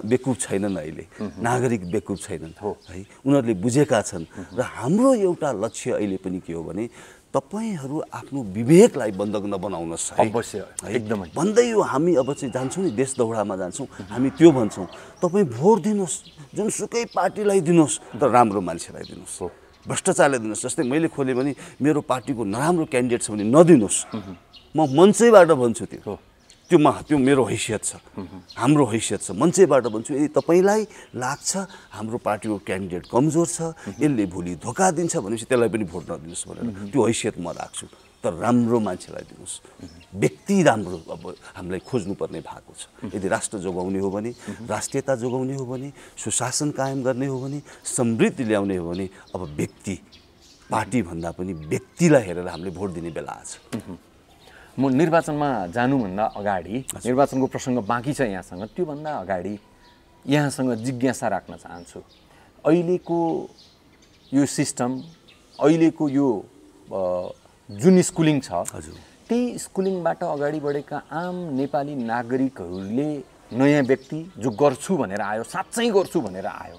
बेकुफ छैनन्, अहिले नागरिक बेकुफ छैनन् है, उनीहरूले बुझेका छन्। र हाम्रो एउटा लक्ष्य अहिले पनि के हो भने तपाईहरू आफ्नो विवेकलाई बन्धक नबनाउनुहोस् है। अवश्य, एकदमै भन्दै यो हामी अब चाहिँ जान्छौँ नि, देश दौडामा जान्छौँ, हामी त्यो भन्छौँ तपाईँ भोट दिनुहोस्, जुनसुकै पार्टीलाई दिनुहोस्, तर राम्रो मान्छेलाई दिनुहोस्, भ्रष्टाचारलाई दिनुहोस्। जस्तै मैले खोलेँ भने मेरो पार्टीको नराम्रो क्यान्डिडेट छ भने नदिनुहोस्, म मञ्चैबाट भन्छु। त्यो मेरो हैसियत छ, हाम्रो हैसियत छ, मञ्चैबाट भन्छु। यदि तपाईँलाई लाग्छ हाम्रो पार्टीको क्यान्डिडेट कमजोर छ, यसले भोलि धोका दिन्छ भनेपछि त्यसलाई पनि भोट नदिनुहोस् भनेर त्यो हैसियत म राख्छु। तर राम्रो मान्छेलाई दिनुहोस्, व्यक्ति राम्रो अब हामीलाई खोज्नुपर्ने भएको छ। यदि राष्ट्र जोगाउने हो भने, राष्ट्रियता जोगाउने हो भने, सुशासन कायम गर्ने हो भने, समृद्धि ल्याउने हो भने, अब व्यक्ति पार्टीभन्दा पनि व्यक्तिलाई हेरेर हामीले भोट दिने बेला आछ। म निर्वाचनमा जानुभन्दा अगाडि, निर्वाचनको प्रसङ्ग बाँकी छ यहाँसँग, त्योभन्दा अगाडि यहाँसँग जिज्ञासा राख्न चाहन्छु। अहिलेको यो सिस्टम, अहिलेको यो जुन स्कुलिङ छ, त्यही स्कुलिङबाट अगाडि बढेका आम नेपाली नागरिकहरूले नयाँ व्यक्ति जो गर्छु भनेर आयो, साँच्चै गर्छु भनेर आयो,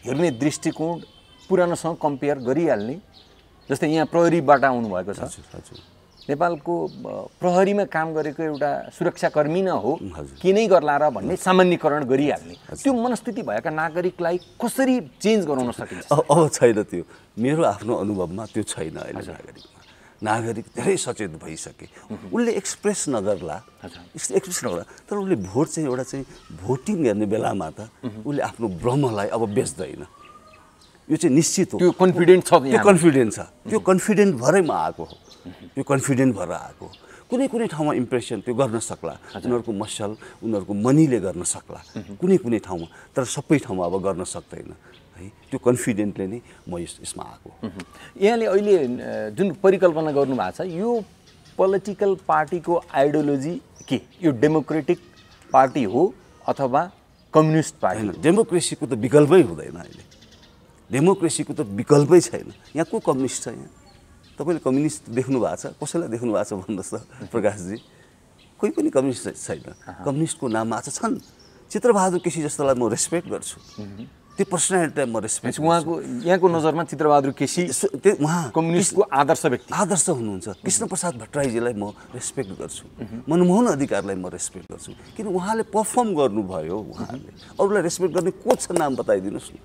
हेर्ने दृष्टिकोण पुरानोसँग कम्पेयर गरिहाल्ने। जस्तै यहाँ प्रहरीबाट आउनुभएको छ, नेपालको प्रहरीमा काम गरेको एउटा सुरक्षाकर्मी न हो, के नै गर्ला र भन्ने सामान्यकरण गरिहाल्ने त्यो मनस्थिति भएका नागरिकलाई कसरी चेन्ज गराउन सकिन्छ? अब छैन, त्यो मेरो आफ्नो अनुभवमा त्यो छैन अहिले नागरिकमा। नागरिक धेरै सचेत भइसके उसले एक्सप्रेस नगर्ला एक्सप्रेस नगर्ला तर उसले भोट चाहिँ एउटा चाहिँ भोटिङ गर्ने बेलामा त उसले आफ्नो भ्रमलाई अब बेच्दैन यो चाहिँ निश्चित हो त्यो कन्फिडेन्ट छ त्यो कन्फिडेन्ट भरै म आएको हो त्यो कन्फिडेन्ट भएर आएको हो कुनै कुनै ठाउँमा इम्प्रेसन त्यो गर्न सक्ला उनीहरूको मसल उनीहरूको मनीले गर्न सक्ला कुनै कुनै ठाउँमा तर सबै ठाउँमा अब गर्न सक्दैन है त्यो कन्फिडेन्टले नै म यसमा आएको यहाँले अहिले जुन परिकल्पना गर्नुभएको छ यो पोलिटिकल पार्टीको आइडियोलोजी के यो डेमोक्रेटिक पार्टी हो अथवा कम्युनिस्ट पार्टी होइन डेमोक्रेसीको त विकल्पै हुँदैन अहिले डेमोक्रेसीको त विकल्पै छैन यहाँ को कम्युनिस्ट छ यहाँ तपाईँले कम्युनिस्ट देख्नु भएको छ कसैलाई देख्नु भएको छ भन्नुहोस् त प्रकाशजी कोही पनि कम्युनिस्ट छैन कम्युनिस्टको नाममा चाहिँ छन् चित्रबहादुर केसी जस्तोलाई म रेस्पेक्ट गर्छु त्यो पर्सनालिटीलाई म रेस्पेक्ट उहाँको यहाँको नजरमा चित्रबहादुर केसी उहाँ कम्युनिस्टको आदर्श व्यक्ति आदर्श हुनुहुन्छ कृष्णप्रसाद भट्टराईजीलाई म रेस्पेक्ट गर्छु मनमोहन अधिकारलाई म रेस्पेक्ट गर्छु किन उहाँले पर्फर्म गर्नुभयो उहाँले अरूलाई रेस्पेक्ट गर्ने को छ नाम बताइदिनुहोस् न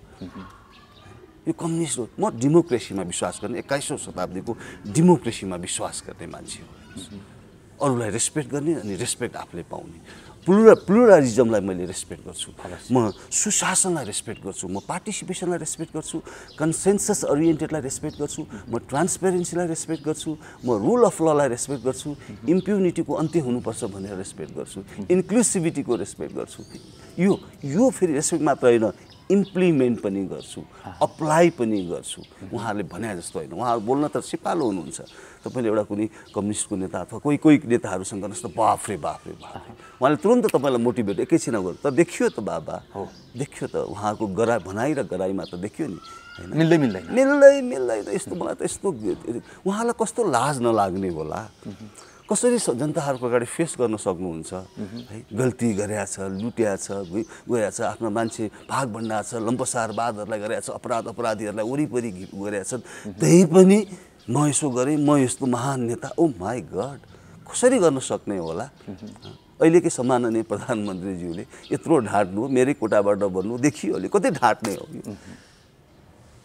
यो कम्युनिस्ट हो म डेमोक्रेसीमा विश्वास गर्ने 21औं शताब्दीको डेमोक्रेसीमा विश्वास गर्ने मान्छे हो अरूलाई रेस्पेक्ट गर्ने अनि रेस्पेक्ट आफूले पाउने प्लुरलिजमलाई मैले रेस्पेक्ट गर्छु म सुशासनलाई रेस्पेक्ट गर्छु म पार्टिसिपेसनलाई रेस्पेक्ट गर्छु कन्सेन्सस ओरिएन्टेडलाई रेस्पेक्ट गर्छु म ट्रान्सपेरेन्सीलाई रेस्पेक्ट गर्छु म रुल अफ ललाई रेस्पेक्ट गर्छु इम्प्युनिटीको अन्त्य हुनुपर्छ भनेर रेस्पेक्ट गर्छु इन्क्लुसिभिटीको रेस्पेक्ट गर्छु यो फेरि रेस्पेक्ट मात्र होइन इम्प्लिमेन्ट पनि गर्छु अप्लाई पनि गर्छु उहाँहरूले भने जस्तो होइन उहाँहरू बोल्न त सिपालु हुनुहुन्छ तपाईँले एउटा कुनै कम्युनिस्टको नेता अथवा कोही नेताहरूसँग गर्नुहोस् त बाफ्रे उहाँले तुरन्त तपाईँलाई मोटिभेट एकैछिन गर्नु त देखियो त बाबा देखियो त उहाँको भनाइ र गराइमा त देखियो नि होइन मिल्दैन यस्तो मलाई त यस्तो उहाँलाई कस्तो लाज नलाग्ने होला कसरी जनताहरूको अगाडि फेस गर्न सक्नुहुन्छ है गल्ती गरेछ लुट्या छ गएछ आफ्नो मान्छे भाग भण्डा छ लम्पसारवादहरूलाई गरेछ अपराधीहरूलाई वरिपरि गरेछन् त्यही पनि म यसो गरेँ म यस्तो महान नेता ओ माई गड कसरी गर्न सक्ने होला अहिलेकै सम्माननीय प्रधानमन्त्रीज्यूले यत्रो ढाँट्नु मेरै कोटाबाट भन्नु देखियो अहिले कतै ढाँट्ने हो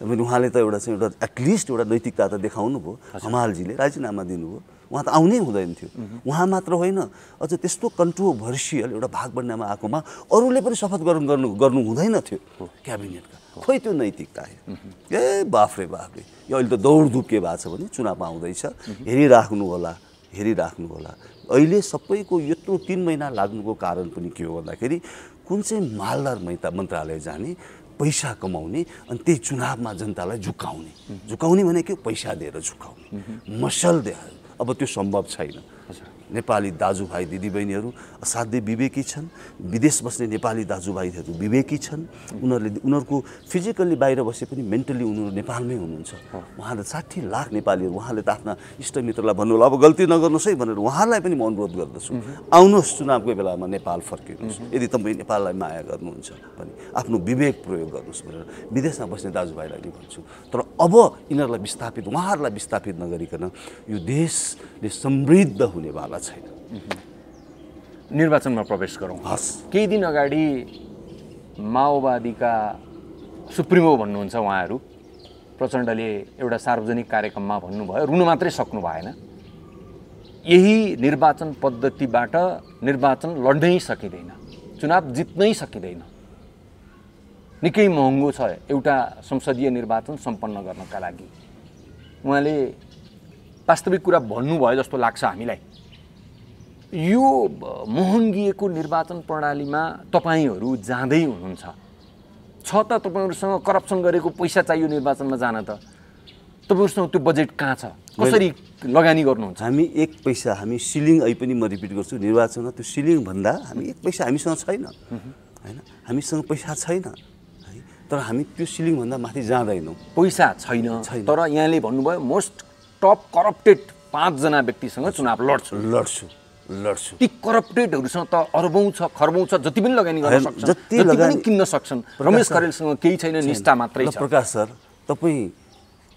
उहाँले त एउटा चाहिँ एउटा एटलिस्ट एउटा नैतिकता त देखाउनु भयो हमालजीले राजीनामा दिनुभयो उहाँ त आउनै हुँदैन थियो उहाँ मात्र होइन अझ त्यस्तो कन्ट्रोभर्सियल एउटा भागभण्डामा आएकोमा अरूले पनि शपथ गर्नु हुँदैन थियो क्याबिनेटका खोइ त्यो नैतिकता ए बाफ्रे यो अहिले त दौडधुप के भएको छ भने चुनाव आउँदैछ हेरिराख्नु होला अहिले सबैको यत्रो 3 महिना लाग्नुको कारण पनि के हो भन्दाखेरि कुन चाहिँ मालदार मन्त्रालय जाने पैसा कमाउने अनि त्यही चुनावमा जनतालाई झुकाउने भने के पैसा दिएर झुकाउने मसल दिएर अब त्यो सम्भव छैन नेपाली दाजुभाइ दिदीबहिनीहरू असाध्यै विवेकी छन् विदेश बस्ने नेपाली दाजुभाइहरू विवेकी छन् उनीहरूको फिजिकल्ली बाहिर बसे पनि मेन्टली उनीहरू नेपालमै हुनुहुन्छ उहाँले 60 लाख नेपालीहरू उहाँले त आफ्ना इष्टमित्रलाई भन्नु होला अब गल्ती नगर्नुहोस् है भनेर उहाँलाई पनि म अनुरोध गर्दछु आउनुहोस् चुनावको बेलामा नेपाल फर्किनुहोस् यदि तपाईँ नेपाललाई माया गर्नुहुन्छ भने आफ्नो विवेक प्रयोग गर्नुहोस् भनेर विदेशमा बस्ने दाजुभाइलाई नि भन्छु तर अब यिनीहरूलाई उहाँहरूलाई विस्थापित नगरिकन यो देशले समृद्ध हुनेवाला छैन निर्वाचनमा प्रवेश गरौँ केही दिन अगाडि माओवादीका सुप्रिमो भन्नुहुन्छ उहाँहरू प्रचण्डले एउटा सार्वजनिक कार्यक्रममा भन्नुभयो रुन मात्रै सक्नु भएन यही निर्वाचन पद्धतिबाट निर्वाचन लड्नै सकिँदैन चुनाव जित्नै सकिँदैन निकै महँगो छ एउटा संसदीय निर्वाचन सम्पन्न गर्नका लागि उहाँले वास्तविक कुरा भन्नुभयो जस्तो लाग्छ हामीलाई यो महँगिएको निर्वाचन प्रणालीमा तपाईहरू जाँदै हुनुहुन्छ छ त तपाईहरुसँग करप्सन गरेको पैसा चाहियो निर्वाचनमा जान त तपाईहरुसँग त्यो बजेट कहाँ छ कसरी लगानी गर्नुहुन्छ हामी 1 पैसा हामी सिलिङ अहिले पनि म रिपिट गर्छु निर्वाचनमा त्यो सिलिङ भन्दा हामी 1 पैसा हामीसँग छैन हैन हामीसँग पैसा छैन तर हामी त्यो सिलिङ भन्दा माथि जाँदैनौं पैसा छैन तर यहाँले भन्नुभयो मोस्ट टप करप्टेड 5 जना व्यक्तिसँग चुनाव लड्छु ती करप्टेडहरुसँग त अरबौं छ खरबौं छ जति पनि लगानी गर्न सक्छन् जति पनि किन्न सक्छन् रमेश करेलसँग केही छैन निष्ठा मात्रै छ प्रकाश सर तपाई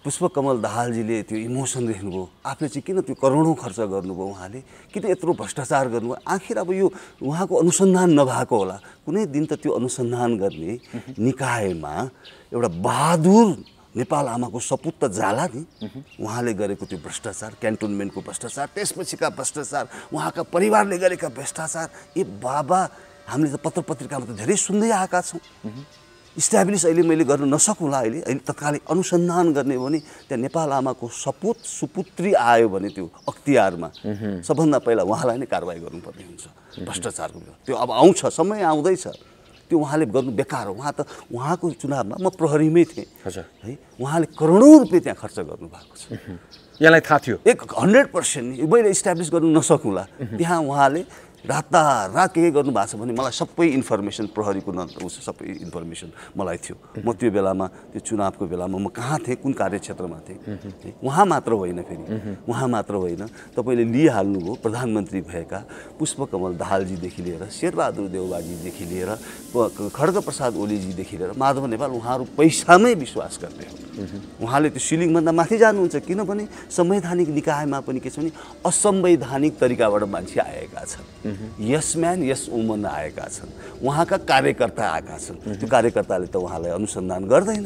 पुष्पकमल दाहालजीले त्यो इमोसन देख्नुभयो आफूले चाहिँ किन त्यो करोडौं खर्च गर्नुभयो उहाँले किन यत्रो भ्रष्टाचार गर्नुभयो आखिर अब यो उहाँको अनुसन्धान नभएको होला कुनै दिन त त्यो अनुसन्धान गर्ने निकायमा एउटा बहादुर नेपाल आमाको सपुत त जाला नि उहाँले गरेको त्यो भ्रष्टाचार क्यान्टोनमेन्टको भ्रष्टाचार त्यसपछिका भ्रष्टाचार उहाँका परिवारले गरेका भ्रष्टाचार बाबा हामीले त पत्र पत्रिकामा त धेरै सुन्दै आएका छौँ इस्ट्याब्लिस अहिले मैले गर्न नसकुँला अहिले तत्कालै अनुसन्धान गर्ने हो भने त्यहाँ नेपाल आमाको सपुत सुपुत्री आयो भने त्यो अख्तियारमा सबभन्दा पहिला उहाँलाई नै कारवाही गर्नुपर्ने हुन्छ भ्रष्टाचारको त्यो अब आउँछ समय आउँदैछ त्यो उहाँले गर्नु बेकार हो उहाँको चुनावमा म प्रहरीमै थिएँ है उहाँले करोडौँ रुपियाँ त्यहाँ खर्च गर्नुभएको छ यहाँलाई थाहा थियो 100% मैले इस्ट्याब्लिस गर्नु नसकुँला त्यहाँ उहाँले रातारात के गर्नु भएको छ भने मलाई सबै इन्फर्मेसन प्रहरीको सबै इन्फर्मेसन मलाई थियो म त्यो बेलामा त्यो चुनावको बेलामा म कहाँ थिएँ कुन कार्यक्षेत्रमा थिएँ उहाँ मात्र होइन फेरि उहाँ मात्र होइन तपाईँले लिइहाल्नुभयो प्रधानमन्त्री भएका पुष्पकमल दाहालजीदेखि लिएर शेरबहादुर देउवाजीदेखि लिएर खड्गप्रसाद ओलीजीदेखि लिएर माधव नेपाल उहाँहरू पैसामै विश्वास गर्ने हो उहाँले त्यो सिलिङभन्दा माथि जानुहुन्छ किनभने संवैधानिक निकायमा पनि के छ भने असंवैधानिक तरिकाबाट मान्छे आएका छन् यस म्यान यस वुमन आएका छन् उहाँका कार्यकर्ता आएका छन् त्यो कार्यकर्ताले त उहाँलाई अनुसन्धान गर्दैन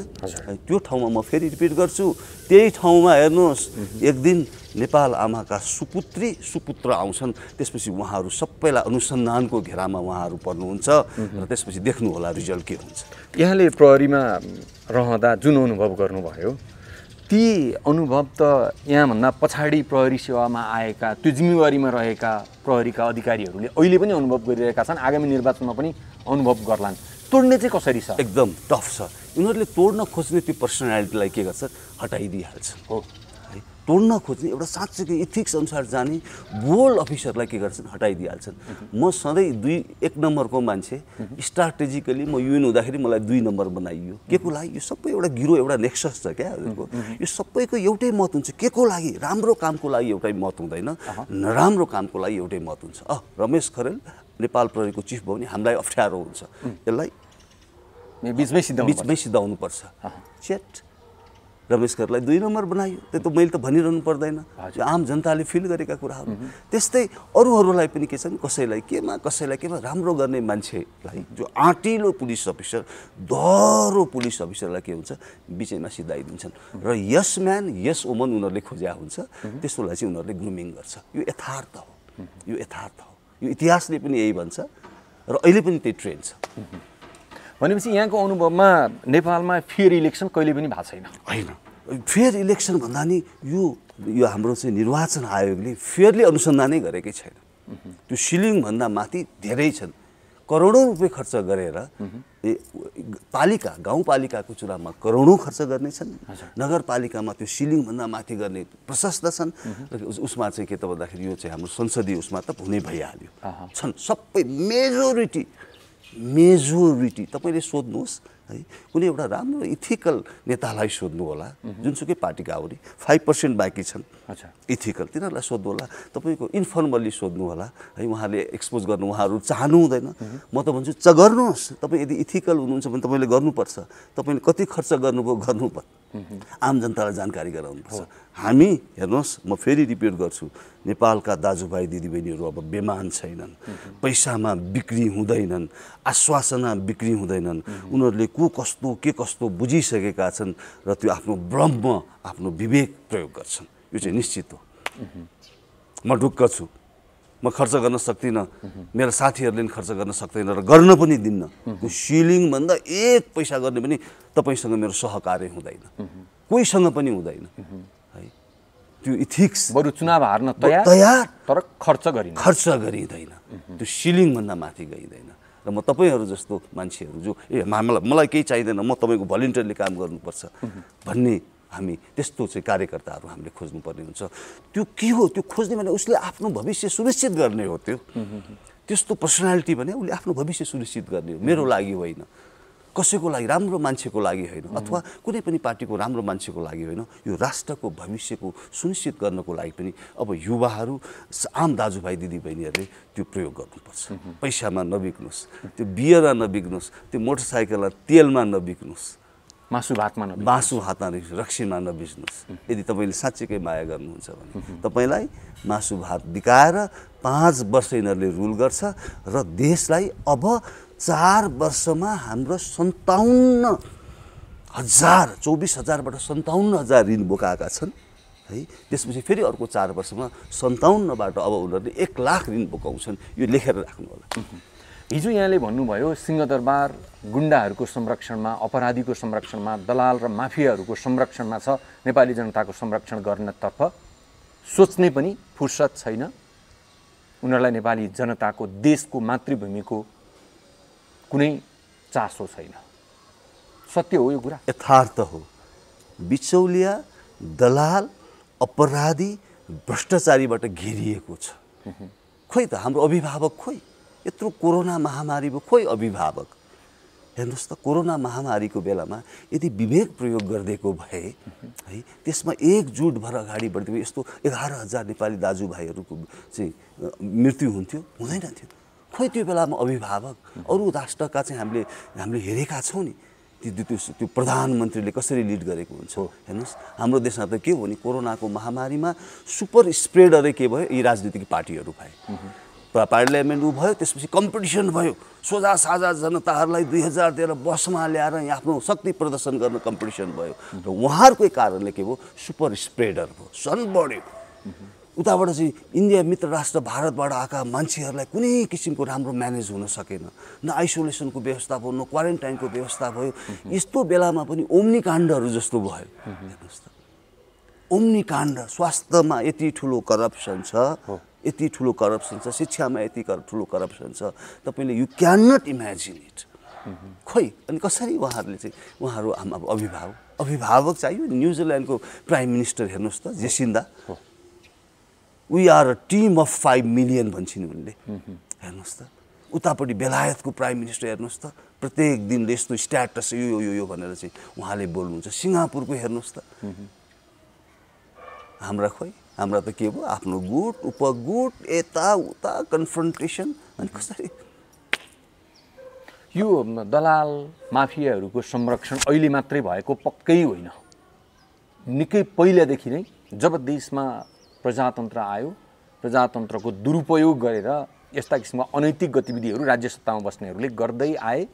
त्यो ठाउँमा म फेरि रिपिट गर्छु त्यही ठाउँमा हेर्नुहोस् एक दिन नेपाल आमाका सुपुत्री सुपुत्र आउँछन् त्यसपछि उहाँहरू सबैलाई अनुसन्धानको घेरामा उहाँहरू पर्नुहुन्छ र त्यसपछि देख्नु होला रिजल्ट के हुन्छ यहाँले प्रहरीमा रहँदा जुन अनुभव गर्नुभयो ती अनुभव त यहाँभन्दा पछाडि प्रहरी सेवामा आएका त्यो जिम्मेवारीमा रहेका प्रहरीका अधिकारीहरूले अहिले पनि अनुभव गरिरहेका छन् आगामी निर्वाचनमा पनि अनुभव गर्लान् तोड्ने चाहिँ कसरी छ एकदम टफ छ यिनीहरूले तोड्न खोज्ने त्यो पर्सनालिटीलाई के गर्छ हटाइदिइहाल्छन् हो है तोड्न खोज्ने एउटा साँच्चैको इथिक्स अनुसार जाने बोल्ड अफिसरलाई के गर्छन् हटाइदिइहाल्छन् म सधैँ 1 नम्बरको मान्छे स्ट्राटेजिकली म युएन हुँदाखेरि मलाई 2 नम्बर बनाइयो के को लागि यो सबै एउटा गिरो एउटा नेक्सस छ क्या हजुरको यो सबैको एउटै मत हुन्छ के को लागि राम्रो कामको लागि एउटै मत हुँदैन नराम्रो कामको लागि एउटै मत हुन्छ रमेश खरेल नेपाल प्रहरीको चिफ भयो भने हामीलाई अप्ठ्यारो हुन्छ यसलाई बिचमै सिधाउनु पर्छ चेट रमेश खरेललाई 2 नम्बर बनायो त्यो त मैले त भनिरहनु पर्दैन आम जनताले फिल गरेका कुराहरू त्यस्तै अरूहरूलाई पनि के छ नि कसैलाई केमा राम्रो गर्ने मान्छेलाई जो आँटिलो पुलिस अफिसर दह्रो पुलिस अफिसरलाई के हुन्छ बिचैमा सिधाइदिन्छन् र यस म्यान यस वुमन उनीहरूले खोज्या हुन्छ त्यसोलाई चाहिँ उनीहरूले ग्रुमिङ गर्छ यो यथार्थ हो यो इतिहासले पनि यही भन्छ र अहिले पनि त्यही ट्रेन्ड छ भनेपछि यहाँको अनुभवमा नेपालमा फेयर इलेक्सन कहिले पनि भएको छैन होइन फेयर इलेक्सन भन्दा नि यो हाम्रो चाहिँ निर्वाचन आयोगले फेयरली अनुसन्धानै गरेकै छैन त्यो सिलिङभन्दा माथि धेरै छन् करोडौँ रुपियाँ खर्च गरेर गाउँपालिकाको चुनावमा करोडौँ खर्च गर्नेछन् नगरपालिकामा त्यो सिलिङभन्दा माथि गर्ने प्रशस्त छन् र उसमा चाहिँ के त भन्दाखेरि यो चाहिँ हाम्रो संसदीय उसमा त हुनै भइहाल्यो छन् सबै मेजोरिटी तपाईँले सोध्नुहोस् है कुनै एउटा राम्रो इथिकल नेतालाई सोध्नु होला जुनसुकै पार्टीका हो नि 5% बाँकी छन् इथिकल तिनीहरूलाई सोध्नु होला तपाईँको इन्फर्मल्ली सोध्नु होला है उहाँले एक्सपोज गर्नु उहाँहरू चाहनु हुँदैन म त भन्छु गर्नुहोस् तपाईँ यदि इथिकल हुनुहुन्छ भने तपाईँले गर्नुपर्छ तपाईँले कति खर्च गर्नुभयो गर्नुपर्छ आम जनतालाई जानकारी गराउनुपर्छ हामी हेर्नुहोस् म फेरि रिपिट गर्छु नेपालका दाजुभाइ दिदीबहिनीहरू अब बेमान छैनन् पैसामा बिक्री हुँदैनन् आश्वासना बिक्री हुँदैनन् उनीहरूले के कस्तो बुझिसकेका छन् र त्यो आफ्नो ब्रह्म आफ्नो विवेक प्रयोग गर्छन् यो चाहिँ निश्चित हो म ढुक्क छु म खर्च गर्न सक्दिनँ मेरा साथीहरूले पनि खर्च गर्न सक्दैन र गर्न पनि दिन्न त्यो सिलिङभन्दा 1 पैसा गर्ने पनि तपाईँसँग मेरो सहकार्य हुँदैन कोहीसँग पनि हुँदैन है त्यो इथिक्स बरु चुनाव हार्न तयार तर खर्च गरिँदैन त्यो सिलिङभन्दा माथि गइँदैन र म तपाईँहरू जस्तो मान्छेहरू जो मलाई केही चाहिँदैन म तपाईँको भलिन्टियरली काम गर्नुपर्छ भन्ने हामी त्यस्तो चाहिँ कार्यकर्ताहरू हामीले खोज्नुपर्ने हुन्छ त्यो के हो त्यो खोज्ने भने उसले आफ्नो भविष्य सुनिश्चित गर्ने हो त्यस्तो पर्सनालिटी भने उसले आफ्नो भविष्य सुनिश्चित गर्ने हो मेरो लागि होइन कसैको लागि राम्रो मान्छेको लागि होइन अथवा कुनै पनि पार्टीको राम्रो मान्छेको लागि होइन यो राष्ट्रको भविष्यको सुनिश्चित गर्नको लागि पनि अब युवाहरू आम दाजुभाइ दिदीबहिनीहरूले त्यो प्रयोग गर्नुपर्छ पैसामा नबिग्नुहोस् त्यो बियरमा नबिग्नुहोस् त्यो मोटरसाइकलमा तेलमा नबिग्नुहोस् मासु भातमा रक्सीमा नबिग्नुहोस् यदि तपाईँले साँच्चैकै माया गर्नुहुन्छ भने तपाईँलाई मासु भात बिकाएर 5 वर्ष यिनीहरूले रुल गर्छ र देशलाई अब 4 वर्षमा हाम्रो 57 24,000बाट 57,000 ऋण बोकाएका छन् है। त्यसपछि फेरि अर्को 4 वर्षमा 57बाट अब उनीहरूले 1 लाख ऋण बोकाउँछन्। यो लेखेर राख्नु होला। हिजो यहाँले भन्नुभयो सिंहदरबार गुण्डाहरूको संरक्षणमा, अपराधीको संरक्षणमा, दलाल र माफियाहरूको संरक्षणमा छ, नेपाली जनताको संरक्षण गर्नतर्फ सोच्ने पनि फुर्सद छैन। उनीहरूलाई नेपाली जनताको, देशको, मातृभूमिको कुनै चासो छैन। सत्य हो यो कुरा? यथार्थ हो। बिचौलिया, दलाल, अपराधी, भ्रष्टाचारीबाट घेरिएको छ। खोइ त हाम्रो अभिभावक खोइ, यत्रो कोरोना महामारीमा खोइ अभिभावक। हेर्नुहोस् त, कोरोना महामारीको बेलामा यदि विवेक प्रयोग गरिदिएको भए है, त्यसमा एकजुट भएर अगाडि बढ्दियो यस्तो 11,000 नेपाली दाजुभाइहरूको चाहिँ मृत्यु हुन्थ्यो? हुँदैन थियो। खोइ त्यो बेलामा अभिभावक, अरू राष्ट्रका चाहिँ हामीले हेरेका छौँ नि, त्यो प्रधानमन्त्रीले कसरी लिड गरेको हुन्छ। हेर्नुहोस् हाम्रो देशमा त के हो भने कोरोनाको महामारीमा सुपर स्प्रेडरै के भयो, यी राजनीतिक पार्टीहरू भए। पार्लियामेन्ट भयो, त्यसपछि कम्पिटिसन भयो, सोझा साझा जनताहरूलाई 2013 बसमा ल्याएर यहाँ आफ्नो शक्ति प्रदर्शन गर्न कम्पिटिसन भयो। र उहाँहरूकै कारणले के भयो, सुपर स्प्रेडर भयो, सन बढ्यो। उताबाट चाहिँ इन्डिया मित्र राष्ट्र भारतबाट आएका मान्छेहरूलाई कुनै किसिमको राम्रो म्यानेज हुन सकेन। न आइसोलेसनको व्यवस्था भयो, न क्वारेन्टाइनको व्यवस्था भयो। यस्तो बेलामा पनि ओम्नी काण्डहरू जस्तो भयो। हेर्नुहोस् त, ओम्नी काण्ड, स्वास्थ्यमा यति ठुलो करप्सन छ, यति ठुलो करप्सन छ, शिक्षामा यति ठुलो करप्सन छ, तपाईँले you can not imagine it. खोइ अनि कसरी उहाँहरू अभिभावक चाहियो। न्युजिल्यान्डको प्राइम मिनिस्टर हेर्नुहोस् त, Jacinda, we are a team of 5 million भन्छन् उनले। हेर्नुहोस् त, उतापट्टि बेलायतको प्राइम मिनिस्टर हेर्नुहोस् त, प्रत्येक दिनले यस्तो स्ट्याटस यो भनेर चाहिँ उहाँले बोल्नुहुन्छ। सिङ्गापुरको हेर्नुहोस् त। हाम्रा त के भयो, आफ्नो गुट उपगुट यताउता कन्फ्रन्टेसन। अनि कसरी यो दलाल माफियाहरूको संरक्षण अहिले मात्रै भएको पक्कै होइन। निकै पहिलादेखि नै जब देशमा प्रजातन्त्र आयो, प्रजातन्त्रको दुरुपयोग गरेर यस्ता किसिमका अनैतिक गतिविधिहरू राज्य सत्तामा बस्नेहरूले गर्दै आए।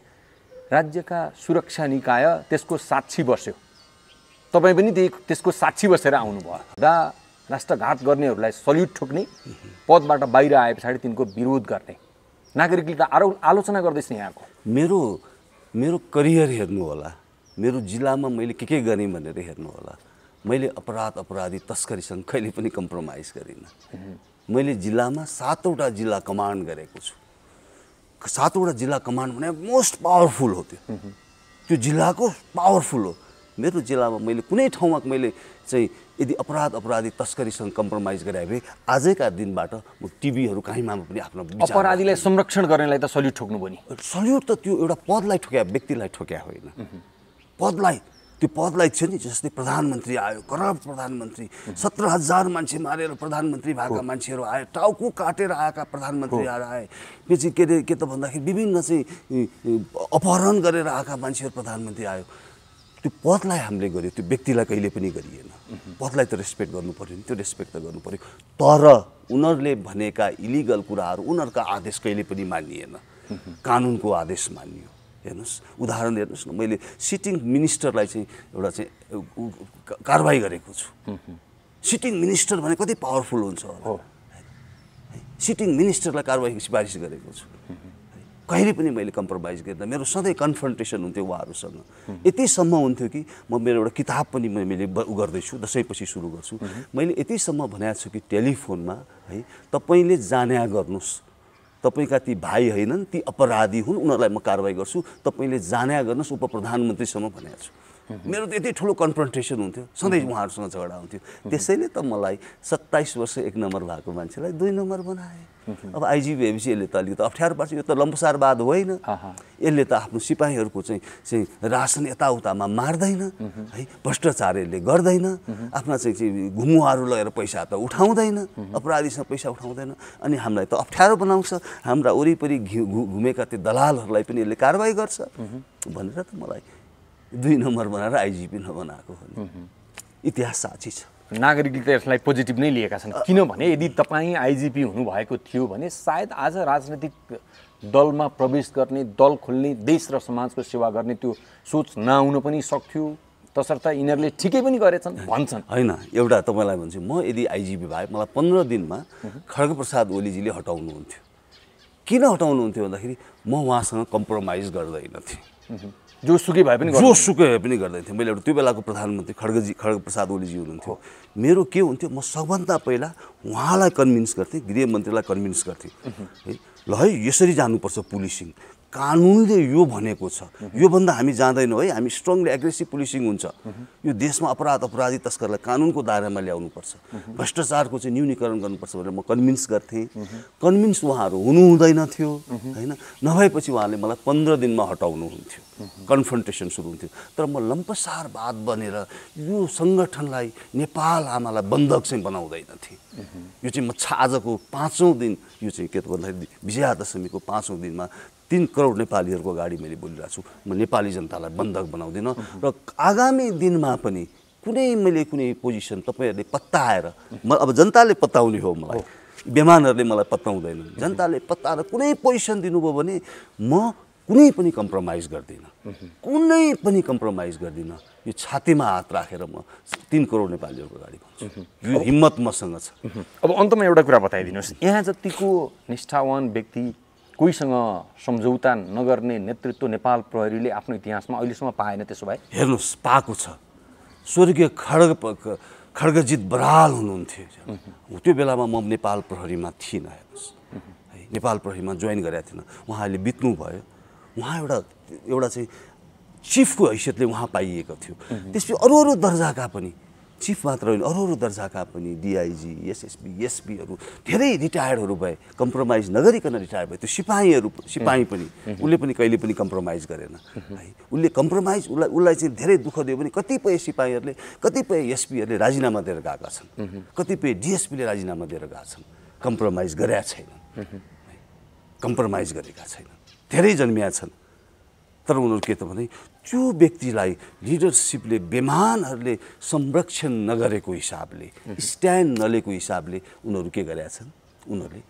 राज्यका सुरक्षा निकाय त्यसको साक्षी बस्यो। तपाईँ पनि त्यसको साक्षी बसेर आउनुभयो। राष्ट्रघात गर्नेहरूलाई सल्युट ठोक्ने, पदबाट बाहिर आए पछाडि तिनको विरोध गर्ने, नागरिकले त आलोचना गर्दैछ यहाँको। मेरो करियर हेर्नु होला, मेरो जिल्लामा मैले के गरेँ भनेर हेर्नु होला। मैले अपराधी तस्करीसँग कहिले पनि कम्प्रोमाइज गरिनँ। मैले जिल्लामा 7वटा जिल्ला कमान्ड गरेको छु। 7वटा जिल्ला कमान्ड भने मोस्ट पावरफुल हो। त्यो जिल्लाको पावरफुल हो। मेरो जिल्लामा मैले कुनै ठाउँमा मैले चाहिँ यदि अपराधी तस्करीसँग कम्प्रोमाइज गरे भए आजैका दिनबाट म टिभीहरू कहीँमा पनि आफ्नो अपराधीलाई संरक्षण गर्नेलाई त सल्युट ठोक्नु भयो नि। सल्युट त त्यो एउटा पदलाई ठोक्या, व्यक्तिलाई ठोक्या होइन। त्यो पदलाई छ नि, जस्तै प्रधानमन्त्री आयो, करप्ट प्रधानमन्त्री, 17,000 मान्छे मारेर प्रधानमन्त्री भएका मान्छेहरू आए, टाउको काटेर आएका प्रधानमन्त्रीहरू आए। पछि के त भन्दाखेरि विभिन्न चाहिँ अपहरण गरेर आएका मान्छेहरू प्रधानमन्त्री आयो। त्यो पदलाई हामीले गर्यो, त्यो व्यक्तिलाई कहिले पनि गरिएन। पदलाई त रेस्पेक्ट गर्नु पर्यो नि, त्यो रेस्पेक्ट त गर्नु पर्यो। तर उनीहरूले भनेका इलिगल कुराहरू, उनीहरूका आदेश कहिले पनि मानिएन, कानुनको आदेश मानियो। हेर्नुहोस्, उदाहरण हेर्नुहोस् न, मैले सिटिङ मिनिस्टरलाई चाहिँ एउटा चाहिँ कारबाही गरेको छु। सिटिङ मिनिस्टर भने कति पावरफुल हुन्छ होला। सिटिङ मिनिस्टरलाई कारबाहीको सिफारिस गरेको छु। कहिले पनि मैले कम्प्रोमाइज गर्दिनँ। मेरो सधैँ कन्फ्रन्टेसन हुन्थ्यो उहाँहरूसँग। यतिसम्म हुन्थ्यो कि मेरो एउटा किताब पनि मैले गर्दैछु, दसैँपछि सुरु गर्छु। मैले यतिसम्म भनेको छु कि टेलिफोनमा है, तपाईँले जान्या गर्नुहोस्, तपाईँका ती भाइ होइनन्, ती अपराधी हुन्, उनीहरूलाई म कारबाही गर्छु, तपाईँले जान्या गर्नुहोस् उप प्रधानमन्त्रीसम्म भनेको छु। मेरो त यति ठुलो कन्फ्रन्टेसन हुन्थ्यो, सधैँ उहाँहरूसँग झगडा हुन्थ्यो। त्यसैले त मलाई 27 वर्ष 1 नम्बर भएको मान्छेलाई 2 नम्बर बनाए। अब आइजी भएपछि यसले त अलिकति अप्ठ्यारो पार्छ। यो त लम्पसारवाद होइन। यसले त आफ्नो सिपाहीहरूको चाहिँ रासन यताउतामा मार्दैन है, भ्रष्टाचार यसले गर्दैन, आफ्ना चाहिँ घुमुवाहरू लगेर पैसा त उठाउँदैन, अपराधीसँग पैसा उठाउँदैन। अनि हामीलाई त अप्ठ्यारो बनाउँछ। हाम्रा वरिपरि घुमेका त्यो दलालहरूलाई पनि यसले कारबाही गर्छ भनेर त मलाई 2 नम्बर बनाएर आइजिपी नबनाएको हो। इतिहास साक्षी छ। नागरिकले त यसलाई पोजिटिभ नै लिएका छन्। किनभने यदि तपाईँ आइजिपी हुनुभएको थियो भने सायद आज राजनैतिक दलमा प्रवेश गर्ने, दल खोल्ने, देश र समाजको सेवा गर्ने त्यो सोच नआउन पनि सक्थ्यो, तसर्थ यिनीहरूले ठिकै पनि गरेछन् भन्छन्। होइन, एउटा तपाईँलाई भन्छु, म यदि आइजिपी भए मलाई 15 दिनमा खड्गप्रसाद ओलीजीले हटाउनुहुन्थ्यो। किन हटाउनुहुन्थ्यो भन्दाखेरि म उहाँसँग कम्प्रोमाइज गर्दैन थिएँ। जोसुकै भए पनि गर्दैन थिएँ। मैले एउटा त्यो बेलाको प्रधानमन्त्री खड्गप्रसाद ओलीजी हुनुहुन्थ्यो। मेरो के हुन्थ्यो, म सबभन्दा पहिला उहाँलाई कन्भिन्स गर्थेँ, गृहमन्त्रीलाई कन्भिन्स गर्थेँ है, ल है यसरी जानुपर्छ पुलिसिङ, कानुनले यो भनेको छ, योभन्दा हामी जाँदैनौँ है, हामी स्ट्रङली एग्रेसिभ पुलिसिङ हुन्छ, यो देशमा अपराधी तस्करलाई कानुनको दायरामा ल्याउनुपर्छ, भ्रष्टाचारको चाहिँ न्यूनीकरण गर्नुपर्छ भनेर म कन्भिन्स गर्थेँ। कन्भिन्स उहाँहरू हुनुहुँदैन थियो होइन, नभएपछि उहाँले मलाई 15 दिनमा हटाउनुहुन्थ्यो, कन्फ्रन्टेसन सुरु हुन्थ्यो। तर म लम्पसारवाद बनेर यो सङ्गठनलाई, नेपाल आमालाई बन्धक चाहिँ बनाउँदैन थिएँ। यो चाहिँ म आजको 5औं दिन, यो चाहिँ के भन्दाखेरि विजयादशमीको 5औं दिनमा 3 करोड नेपालीहरूको अगाडि मैले बोलिरहेको छु, म नेपाली जनतालाई बन्धक बनाउँदिनँ। र आगामी दिनमा पनि मैले कुनै पोजिसन तपाईँहरूले पत्ताएर, अब जनताले पत्ताउने हो मलाई, बेमानहरूले मलाई पत्ताउँदैनन्, जनताले पत्ताएर कुनै पोजिसन दिनुभयो भने म कुनै पनि कम्प्रोमाइज गर्दिनँ, यो छातीमा हात राखेर म 3 करोड नेपालीहरूको अगाडि भन्छु, यो हिम्मत मसँग छ। अब अन्तमा एउटा कुरा बताइदिनुहोस्, यहाँ जतिको निष्ठावान व्यक्ति, कोहीसँग सम्झौता नगर्ने नेतृत्व नेपाल प्रहरीले आफ्नो इतिहासमा अहिलेसम्म पाएन, त्यसो भए हेर्नुहोस् पाएको छ। स्वर्गीय खड्गजित बराल हुनुहुन्थ्यो, त्यो बेलामा म नेपाल प्रहरीमा थिइनँ। हेर्नुहोस् है, नेपाल प्रहरीमा जोइन गरेको थिइनँ, उहाँले बित्नुभयो। उहाँ एउटा चाहिँ चिफको हैसियतले उहाँ पाइएको थियो। त्यसपछि अरू दर्जाका पनि, चिफ मात्र होइन, अरू दर्जाका पनि डिआइजी, एसएसपी, एसपीहरू धेरै रिटायर्डहरू भए, कम्प्रोमाइज नगरिकन रिटायर्ड भए। त्यो सिपाही पनि उसले पनि कहिले पनि कम्प्रोमाइज गरेन है, उसले कम्प्रोमाइज उसलाई चाहिँ धेरै दुःख दियो भने कतिपय सिपाहीहरूले, कतिपय एसपीहरूले राजीनामा दिएर गएका छन्, कतिपय डिएसपीले राजीनामा दिएर गएका छन्, कम्प्रोमाइज गरेका छैनन्, कम्प्रोमाइज गरेका छैनन्, धेरै जन्मिया छन्। तर उनीहरू के त भने त्यो व्यक्तिलाई लिडरसिपले, बेमानहरूले संरक्षण नगरेको हिसाबले, स्ट्यान्ड नलिएको हिसाबले उनीहरू के गरेका छन्, उनीहरूले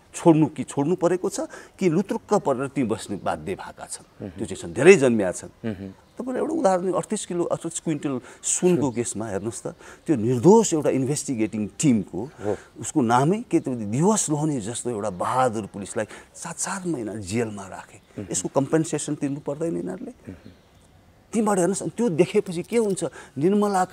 छोड्नु परेको छ कि लुत्रुक्क परेर ती बस्ने बाध्य भएका छन्, त्यो चाहिँ छन्, धेरै जन्मिया छन्। तपाईँलाई एउटा उदाहरण, 38 क्विन्टल सुनको केसमा हेर्नुहोस् त, त्यो निर्दोष एउटा इन्भेस्टिगेटिङ टिमको, उसको नामै के दिवस लोहनी जस्तो एउटा बहादुर पुलिसलाई 7 महिना जेलमा राखे। यसको कम्पेन्सेसन तिर्नु पर्दैन यिनीहरूले? तीबाट हेर्नुहोस्, त्यो देखेपछि के हुन्छ, निर्मला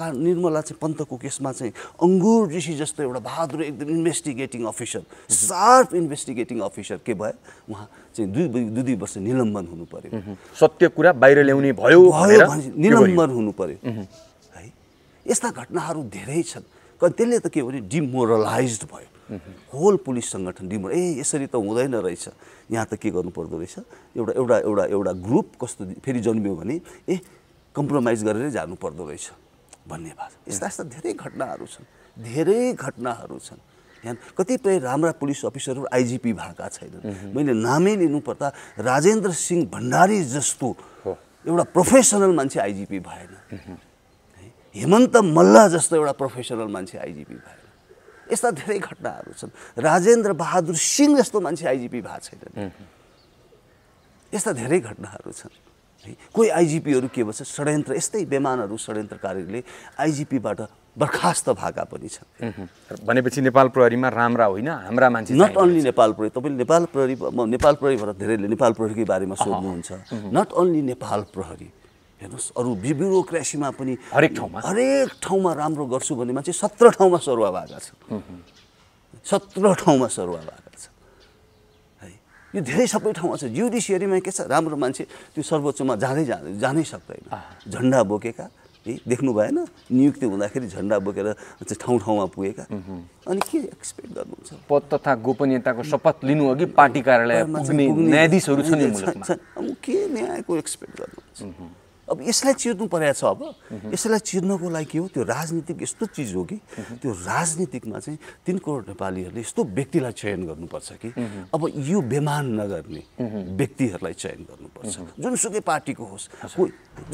चाहिँ पन्तको केसमा चाहिँ अङ्गुर ऋषि जस्तो एउटा बहादुर एकदम investigating officer, sharp investigating officer के भयो, उहाँ चाहिँ 2 वर्ष निलम्बन हुनु पर्यो। सत्य कुरा बाहिर ल्याउने भयो निलम्बन हुनु पर्यो है। यस्ता घटनाहरू धेरै छन्। त्यसले त के भने डिमोरलाइज्ड भयो होल पुलिस सङ्गठन, यसरी त हुँदैन रहेछ, यहाँ त के गर्नुपर्दो रहेछ, एउटा ग्रुप कस्तो फेरि जन्मियो भने कम्प्रोमाइज गरेरै जानुपर्दो रहेछ भन्ने भाषा। यस्ता धेरै घटनाहरू छन्, यहाँ कतिपय राम्रा पुलिस अफिसरहरू आइजिपी भएका छैनन्। मैले नामै लिनुपर्दा राजेन्द्र सिंह भण्डारी जस्तो एउटा प्रोफेसनल मान्छे आइजिपी भएन, हेमन्त मल्ल जस्तो एउटा प्रोफेसनल मान्छे आइजिपी भएन। यस्ता धेरै घटनाहरू छन्। राजेन्द्र बहादुर सिंह जस्तो मान्छे आइजिपी भएको छैन। यस्ता धेरै घटनाहरू छन् है। कोही आइजिपीहरू के भन्छ, षड्यन्त्र, यस्तै बेमानहरू षड्यन्त्रकारीले आइजिपीबाट बर्खास्त भएका पनि छन्। भनेपछि नेपाल प्रहरीमा राम्रा होइन, हाम्रा मान्छे, नट ओन्ली नेपाल प्रहरी, तपाईँले नेपाल प्रहरीबाट धेरैले नेपाल प्रहरीकै बारेमा सोध्नुहुन्छ। नट ओन्ली नेपाल प्रहरी, हेर्नुहोस् अरू ब्युरोक्रेसीमा पनि हरेक ठाउँमा राम्रो गर्छु भन्ने मान्छे 17 ठाउँमा सरुवा भएका छन्, 17 ठाउँमा सरुवा भएका छन् है। यो धेरै सबै ठाउँमा छ। जुडिसियरीमा के छ, राम्रो मान्छे त्यो सर्वोच्चमा जानै सक्दैन, झन्डा बोकेका है, देख्नु भएन नियुक्ति हुँदाखेरि झन्डा बोकेर ठाउँमा पुगेका, अनि के एक्सपेक्ट गर्नुहुन्छ? पद तथा गोपनीयताको शपथ लिनु अघि पार्टी कार्यालय पुग्ने न्यायाधीशहरू छन् मुलुकमा, के न्यायको एक्सपेक्ट गर्नुहुन्छ? अब यसलाई चिर्नु परेको छ। अब यसलाई चिर्नको लागि के हो, त्यो राजनीतिक यस्तो चिज हो कि त्यो राजनीतिकमा चाहिँ 3 करोड नेपालीहरूले यस्तो व्यक्तिलाई चयन गर्नुपर्छ कि अब यो बेमान नगर्ने व्यक्तिहरूलाई चयन गर्नुपर्छ, जुनसुकै पार्टीको होस्,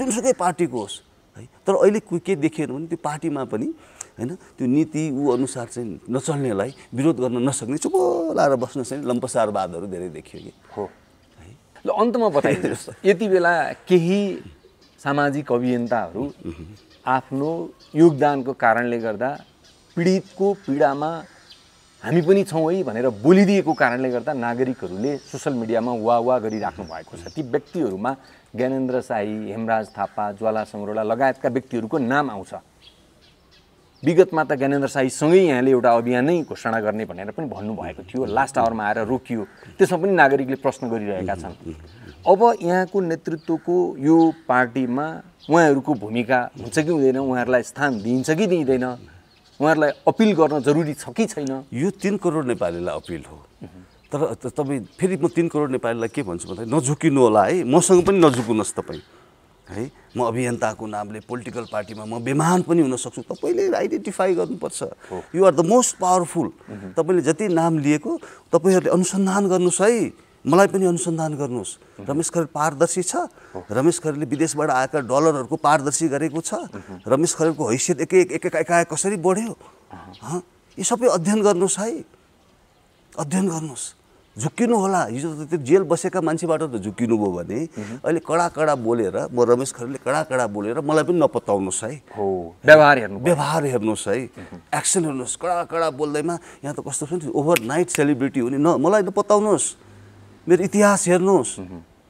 जुनसुकै पार्टीको होस् है। तर अहिले के देखिएन भने त्यो पार्टीमा पनि हैन, त्यो नीति अनुसार चाहिँ नचल्नेलाई विरोध गर्न नसक्ने चुप लाएर बस्न चाहिँ लम्पसारवादहरू धेरै देखियो कि हो है। ल अन्तमा बताइदिनुहोस्, यति बेला केही सामाजिक अभियन्ताहरू आफ्नो योगदानको कारणले गर्दा पीडितको पीडामा हामी पनि छौँ है भनेर बोलिदिएको कारणले गर्दा नागरिकहरूले सोसल मिडियामा वाह गरिराख्नु भएको छ। ती व्यक्तिहरूमा ज्ञानेन्द्र शाही, हेमराज थापा, ज्वाला सङ्ग्रौला लगायतका व्यक्तिहरूको नाम आउँछ। विगतमा त ज्ञानेन्द्र शाहीसँगै यहाँले एउटा अभियान नै घोषणा गर्ने भनेर पनि भन्नुभएको थियो, लास्ट आवरमा आएर रोकियो। त्यसमा पनि नागरिकले प्रश्न गरिरहेका छन्। अब यहाँको नेतृत्वको यो पार्टीमा उहाँहरूको भूमिका हुन्छ कि हुँदैन, उहाँहरूलाई स्थान दिइन्छ कि दिइँदैन, उहाँहरूलाई अपिल गर्न जरुरी छ कि छैन? यो 3 करोड नेपालीलाई अपिल हो। तर तपाईँ फेरि म 3 करोड नेपालीलाई के भन्छु भन्दा नझुकिनु होला है, मसँग पनि नझुक्नुहोस् तपाईँ है। म अभियन्ताको नामले पोलिटिकल पार्टीमा म बेमान पनि हुन सक्छु, तपाईँले आइडेन्टिफाई गर्नुपर्छ। You are the most powerful. तपाईँले जति नाम लिएको तपाईँहरूले अनुसन्धान गर्नुहोस् है, मलाई पनि अनुसन्धान गर्नुहोस्। रमेश खरेल पारदर्शी छ? रमेश खरेलले विदेशबाट आएका डलरहरूको पारदर्शी गरेको छ? रमेश खरेलको हैसियत एक कसरी बढ्यो? यो सबै अध्ययन गर्नुहोस् है, अध्ययन गर्नुहोस्। झुक्किनु होला। हिजो त त्यो जेल बसेका मान्छेबाट त झुक्किनु भयो भने अहिले कडा बोलेर म रमेश खरेलले कडा बोलेर मलाई पनि नपताउनुहोस् है। व्यवहार हेर्नुहोस् है, एक्सन हेर्नुहोस्। कडा बोल्दैमा यहाँ त कस्तो छ नि, ओभरनाइट सेलिब्रिटी हुने मलाई नपताउनुहोस्, मेरो इतिहास हेर्नुहोस्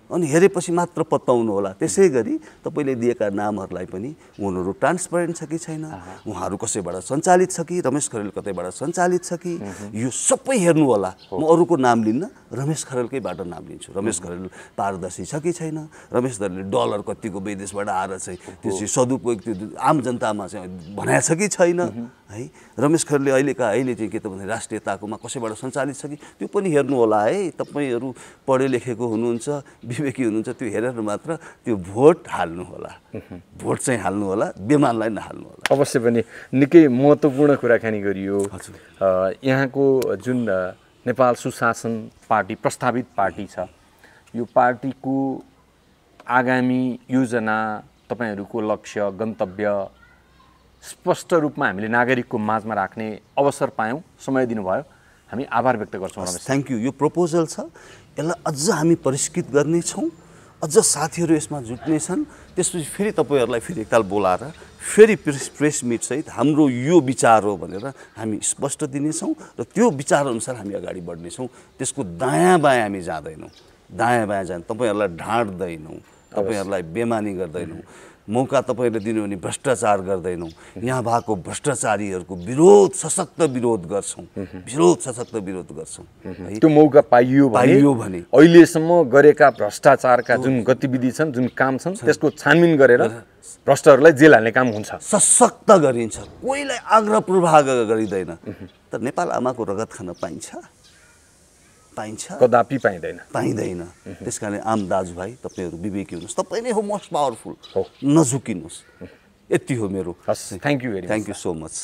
अनि हेरेपछि मात्र पत्ताउनु होला। त्यसै गरी तपाईँले दिएका नामहरूलाई पनि उनीहरू ट्रान्सपरेन्ट छ कि छैन, उहाँहरू कसैबाट सञ्चालित छ कि, रमेश खरेल कतैबाट सञ्चालित छ कि, यो सबै हेर्नु होला। म अरूको नाम लिन्न, रमेश खरेलकैबाट नाम लिन्छु। रमेश खरेल पारदर्शी छ कि छैन, रमेश खरेलले डलर कतिको विदेशबाट आएर चाहिँ त्यो चाहिँ सदुपयोग त्यो आम जनतामा चाहिँ भनेको छ कि छैन है। रमेश खरेलले अहिले चाहिँ के त भने राष्ट्रियताकोमा कसैबाट सञ्चालित छ कि, त्यो पनि हेर्नु होला है। तपाईँहरू पढे लेखेको हुनुहुन्छ, विवेकी हुनुहुन्छ, त्यो हेरेर मात्र त्यो भोट हाल्नु होला। भोट चाहिँ हाल्नु होला, बेमानलाई नहाल्नु होला। अवश्य पनि निकै महत्त्वपूर्ण कुराकानी गरियो। यहाँको जुन नेपाल सुशासन पार्टी प्रस्तावित पार्टी छ, यो पार्टीको आगामी योजना, तपाईँहरूको लक्ष्य, गन्तव्य स्पष्ट रूपमा हामीले नागरिकको माझमा राख्ने अवसर पायौँ, समय दिनुभयो, हामी आभार व्यक्त गर्छौँ। Thank you. यो प्रपोजल छ, यसलाई अझ हामी परिष्कृत गर्नेछौँ, अझ साथीहरू यसमा जुट्नेछन्। त्यसपछि फेरि तपाईँहरूलाई फेरि एकताल बोलाएर फेरि प्रेस मिटसहित हाम्रो यो विचार हो भनेर हामी स्पष्ट दिनेछौँ र त्यो विचारअनुसार हामी अगाडि बढ्नेछौँ। त्यसको दायाँ बायाँ हामी जाँदैनौँ, दायाँ बायाँ तपाईँहरूलाई ढाँट्दैनौँ, तपाईँहरूलाई बेमानी गर्दैनौँ, मौका तपाईँहरूले दिनु भने भ्रष्टाचार गर्दैनौँ। यहाँ भएको भ्रष्टाचारीहरूको विरोध, सशक्त विरोध गर्छौँ, सशक्त विरोध गर्छौँ। त्यो मौका पाइयो भने अहिलेसम्म गरेका भ्रष्टाचारका जुन गतिविधि छन्, जुन काम छन्, त्यसको छानबिन गरेर भ्रष्टहरूलाई जेल हाल्ने काम हुन्छ, सशक्त गरिन्छ। कोहीलाई आग्रह पूर्वाग्रह गरिँदैन। तर नेपाल आमाको रगत खान पाइन्छ? कदापि पाइँदैन। त्यस कारण आम दाजुभाइ तपाईँहरू विवेकी हुनुहोस्, तपाईँ नै हो मोस्ट पावरफुल, नझुकिनुहोस्। यति हो मेरो। Thank you so much.